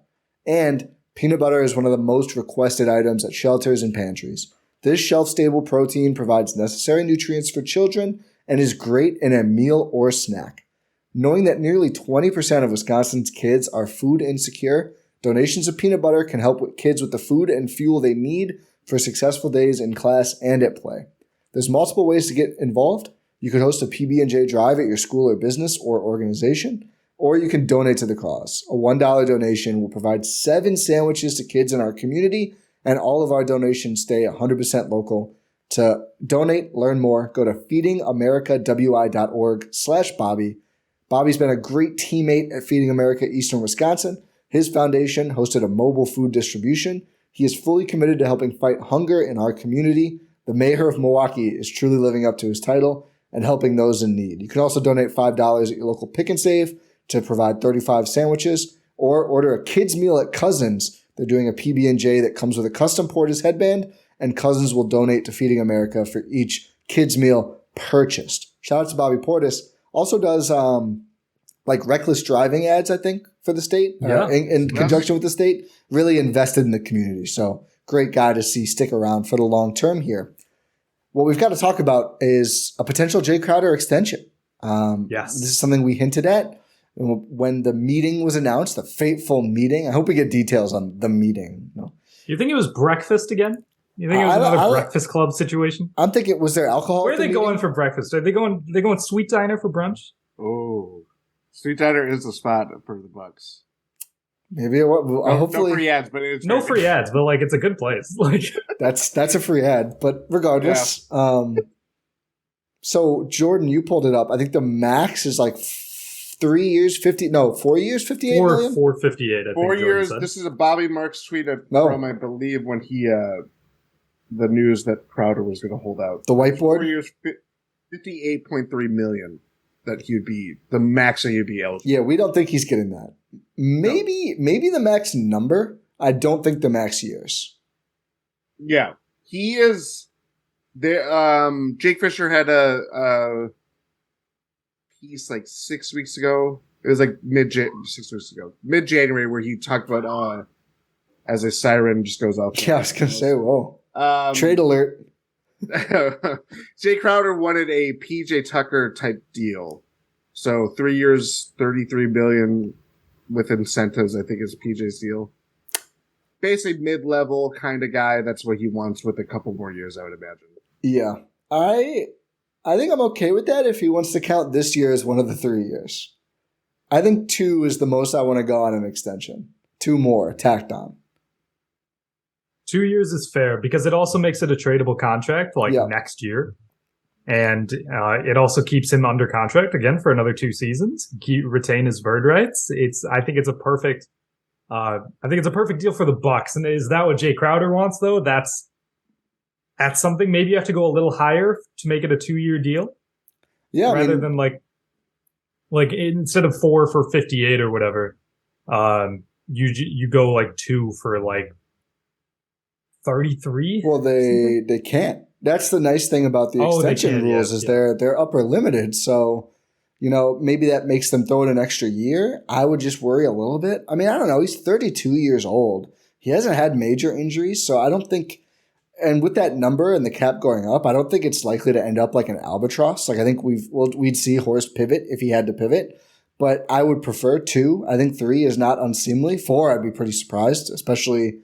And peanut butter is one of the most requested items at shelters and pantries. This shelf-stable protein provides necessary nutrients for children and is great in a meal or snack. Knowing that nearly 20% of Wisconsin's kids are food insecure, donations of peanut butter can help kids with the food and fuel they need for successful days in class and at play. There's multiple ways to get involved. You could host a PB&J drive at your school or business or organization, or you can donate to the cause. A $1 donation will provide 7 sandwiches to kids in our community, and all of our donations stay 100% local. To donate, learn more, go to feedingamericawi.org/Bobby. Bobby's been a great teammate at Feeding America Eastern Wisconsin. His foundation hosted a mobile food distribution. He is fully committed to helping fight hunger in our community. The mayor of Milwaukee is truly living up to his title and helping those in need. You can also donate $5 at your local Pick and Save to provide 35 sandwiches, or order a kid's meal at Cousins. They're doing a PB&J that comes with a custom Portis headband, and Cousins will donate to Feeding America for each kid's meal purchased. Shout out to Bobby Portis. Also does reckless driving ads, I think, for the state. In conjunction with the state. Really invested in the community. So great guy to see stick around for the long term here. What we've got to talk about is a potential Jae Crowder extension. Yes. This is something we hinted at when the meeting was announced, the fateful meeting. I hope we get details on the meeting. You think it was breakfast again? You think it was another Breakfast Club situation? I'm thinking, was there alcohol? Where are they going for breakfast? Are they going Sweet Diner for brunch? Oh, Sweet Diner is the spot for the Bucks. Maybe hopefully no free ads, but it's no free ads, but it's a good place. That's a free ad, but regardless. Yeah. So Jordan, you pulled it up. I think the max is 3 years, 4 years, 58 million? 458, I think. 4 years. This is a Bobby Marks tweet from, I believe, when he, the news that Crowder was going to hold out. The whiteboard? 4 years, 58.3 million that he'd be, the max that he'd be eligible. Yeah, we don't think he's getting that. Maybe the max number. I don't think the max years. Yeah. He is, Jake Fisher had a piece 6 weeks ago. It was mid-January, where he talked about as a siren just goes off. Yeah, I was gonna say, whoa. Trade alert. Jae Crowder wanted a PJ Tucker type deal. So 3 years, $33 billion with incentives, I think is PJ's deal. Basically mid-level kind of guy. That's what he wants with a couple more years, I would imagine. Yeah. I think I'm okay with that if he wants to count this year as one of the 3 years. I think 2 is the most I want to go on an extension. 2 more tacked on. 2 years is fair because it also makes it a tradable contract next year. And it also keeps him under contract again for another 2 seasons. Retain his bird rights. I think it's a perfect deal for the Bucks. And is that what Jae Crowder wants though? That's at something. Maybe you have to go a little higher to make it a 2-year deal. Yeah, rather than like instead of 4 for 58 or whatever, you go like 2 for like 33. Well, they can't. That's the nice thing about the extension rules is they're upper limited. So, maybe that makes them throw in an extra year. I would just worry a little bit. I mean, I don't know. He's 32 years old. He hasn't had major injuries, so I don't think. And with that number and the cap going up, I don't think it's likely to end up like an albatross. Like I think we'd see Horst pivot if he had to pivot, but I would prefer 2. I think 3 is not unseemly. 4, I'd be pretty surprised, especially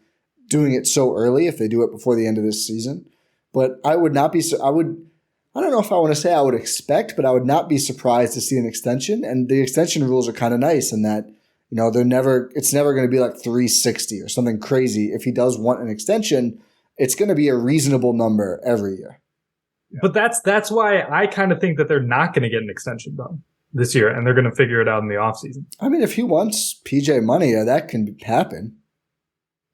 doing it so early if they do it before the end of this season. But I would not be. I don't know if I want to say I would expect, but I would not be surprised to see an extension. And the extension rules are kind of nice in that it's never going to be like 360 or something crazy. If he does want an extension, it's going to be a reasonable number every year. Yeah. But that's why I kind of think that they're not going to get an extension done this year, and they're going to figure it out in the offseason. I mean, if he wants PJ money, that can happen.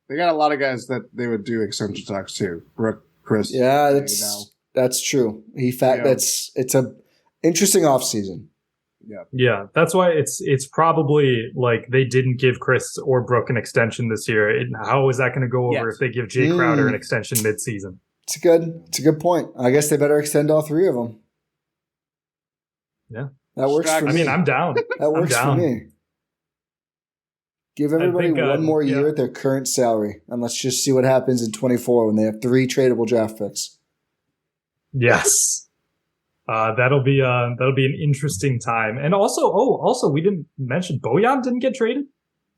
They got a lot of guys that they would do extension talks to. Brooke, Chris. Yeah, that's true. It's a interesting offseason. Yeah, that's why it's probably like they didn't give Chris or Brooke an extension this year. How is that going to go over if they give Jae Crowder an extension midseason? It's a good point. I guess they better extend all 3 of them. Yeah, that works for me. I mean, I'm down. That works for me. Give everybody one more year at their current salary, and let's just see what happens in 24 when they have 3 tradable draft picks. Yes. That'll be an interesting time. And also we didn't mention Bojan didn't get traded.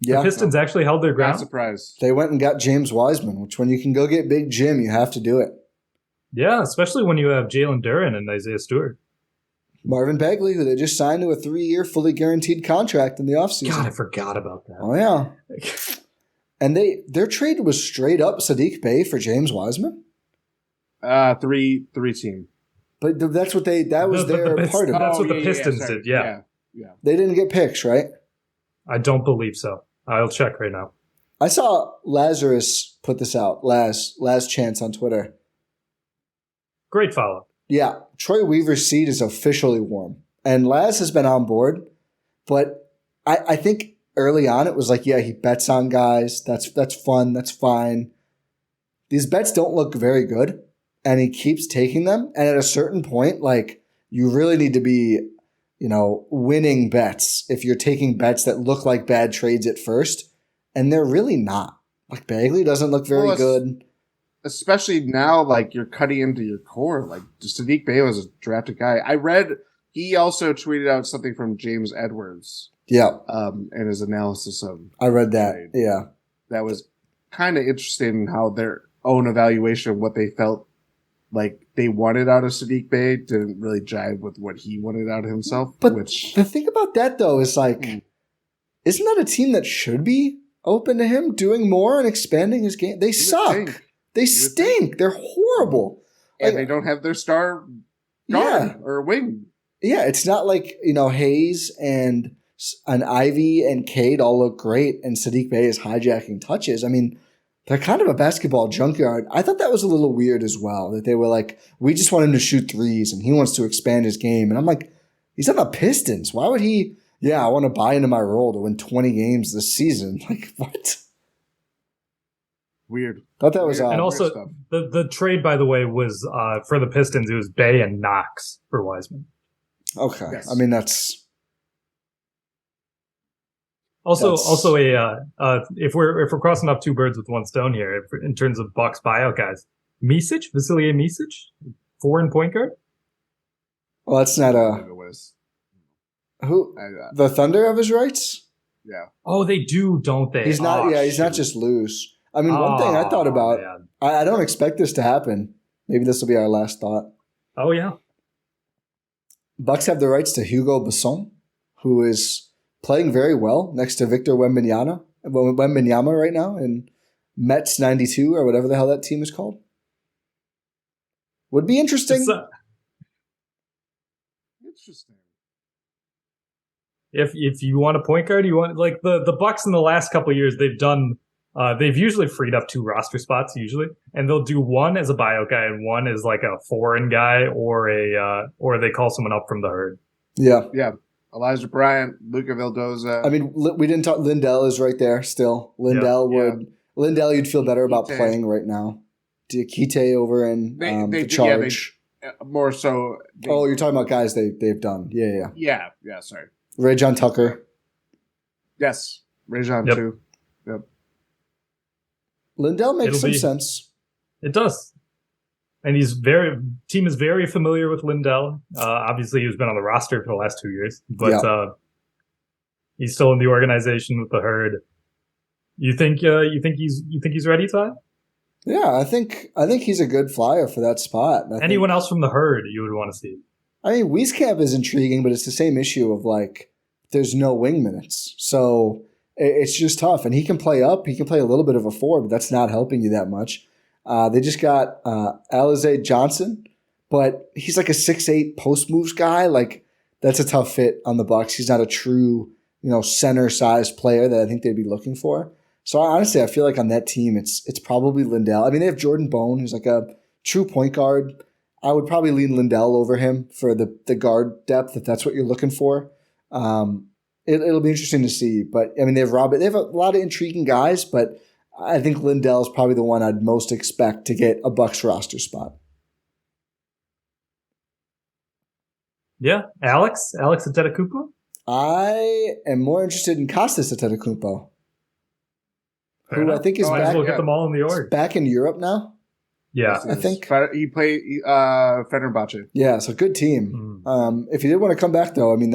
Yeah, the Pistons actually held their ground. Not surprised. They went and got James Wiseman, which when you can go get Big Jim, you have to do it. Yeah, especially when you have Jalen Duren and Isaiah Stewart. Marvin Bagley, who they just signed to a 3-year fully guaranteed contract in the offseason. God, I forgot about that. Oh yeah. And their trade was straight up Saddiq Bey for James Wiseman? 3 team. But that's what that was their part of it. That's what the Pistons did, yeah. They didn't get picks, right? I don't believe so. I'll check right now. I saw Lazarus put this out, Laz Chance on Twitter. Great follow. Yeah, Troy Weaver's seat is officially warm. And Laz has been on board, but I think early on it was like, yeah, he bets on guys. That's fun. That's fine. These bets don't look very good. And he keeps taking them. And at a certain point, like, you really need to be, winning bets if you're taking bets that look like bad trades at first. And they're really not. Like, Bagley doesn't look very good. Especially now, like, you're cutting into your core. Like, Saddiq Bey was a drafted guy. I read he also tweeted out something from James Edwards. Yeah. And his analysis of. I read that. Yeah. That was kind of interesting in how their own evaluation of what they felt like they wanted out of Saddiq Bey didn't really jive with what he wanted out of himself. But the thing about that, though, is like, isn't that a team that should be open to him doing more and expanding his game? They suck. They stink. They're horrible. And they don't have their star guard or wing. Yeah, it's not like, Hayes and Ivy and Cade all look great and Saddiq Bey is hijacking touches. I mean, they're kind of a basketball junkyard. I thought that was a little weird as well, that they were like, we just want him to shoot threes and he wants to expand his game. And I'm like, he's on the Pistons. Why would he? Yeah, I want to buy into my role to win 20 games this season. Like, what? Weird. Thought that was odd. And also, the trade, by the way, was for the Pistons. It was Bey and Knox for Wiseman. Okay. Yes. I mean, that's... Also, if we're crossing up 2 birds with 1 stone here, in terms of Bucks buyout guys, Vasilije Micic, foreign point guard. Well, that's not who the Thunder have his rights. Yeah. Oh, they do, don't they? He's not. He's not just loose. I mean, one thing I thought about. I don't expect this to happen. Maybe this will be our last thought. Oh yeah. Bucks have the rights to Hugo Besson, who is playing very well next to Victor Wembanyama right now in Mets 92 or whatever the hell that team is called. Would be interesting. Interesting. If you want a point guard, you want like the Bucks in the last couple of years, they've done they've usually freed up 2 roster spots usually, and they'll do one as a buyout guy and one as like a foreign guy or they call someone up from the herd. Yeah. Yeah. Elijah Bryant, Luca Vildoza. I mean, we didn't talk. Lindell is right there still. Lindell Lindell, you'd feel better about playing right now. Diakite over in the Charge. More so. You're talking about guys they've done. Yeah. Sorry. Rajon Tucker. Yes, Rajon too. Yep. Lindell makes some sense. It does. And team is very familiar with Lindell. Obviously, he's been on the roster for the last 2 years, but he's still in the organization with the herd. You think he's ready, Ty? Yeah, I think he's a good flyer for that spot. Anyone else from the herd you would want to see? I mean, Wieskamp is intriguing, but it's the same issue of like there's no wing minutes, so it's just tough. And he can play up, he can play a little bit of a forward, but that's not helping you that much. They just got Alize Johnson, but he's like a 6'8" post moves guy. Like that's a tough fit on the Bucks. He's not a true center sized player that I think they'd be looking for. So honestly, I feel like on that team, it's probably Lindell. I mean, they have Jordan Bone, who's like a true point guard. I would probably lean Lindell over him for the guard depth if that's what you're looking for. It'll be interesting to see. But I mean, they have a lot of intriguing guys, but I think Lindell is probably the one I'd most expect to get a Bucks roster spot. Yeah, Alex Antetokounmpo? I am more interested in Kostas Antetokounmpo, who I think is back. We'll get them all in the org. Back in Europe now. Yeah, I think he played Fenerbahce. Yeah, so good team. If he did want to come back, though, I mean,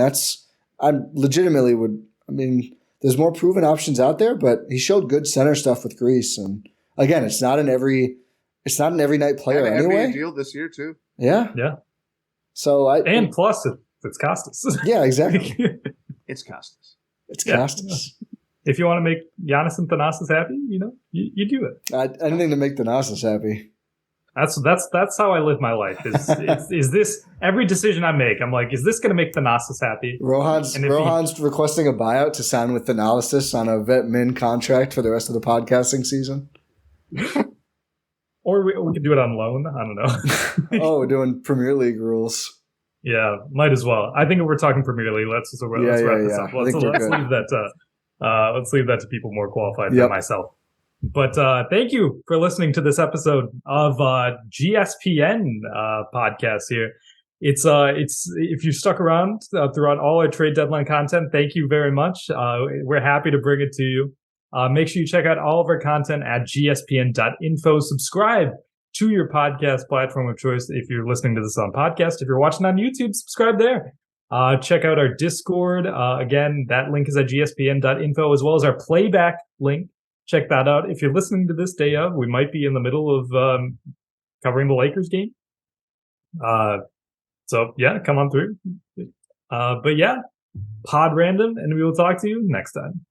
there's more proven options out there, but he showed good center stuff with Greece, and again, it's not an every night player anyway. NBA deal this year too. Yeah. So plus it's Kostas. Yeah, exactly. It's Kostas. It's Kostas. If you want to make Giannis and Thanasis happy, you do it. Anything to make Thanasis happy. That's how I live my life. Is this every decision I make? I'm like, is this going to make Thanasis happy? Rohan's requesting a buyout to sign with Thanasis on a vet min contract for the rest of the podcasting season. Or we could do it on loan. I don't know. We're doing Premier League rules. Yeah, might as well. I think if we're talking Premier League, let's wrap this up. Let's leave that to people more qualified than myself. But thank you for listening to this episode of GSPN podcast here. It's if you stuck around throughout all our trade deadline content, thank you very much. We're happy to bring it to you. Make sure you check out all of our content at gspn.info. Subscribe to your podcast platform of choice if you're listening to this on podcast. If you're watching on YouTube, subscribe there. Check out our Discord. Again, that link is at gspn.info, as well as our playback link. Check that out. If you're listening to this day of, we might be in the middle of covering the Lakers game. So yeah, come on through. But yeah, pod random, and we will talk to you next time.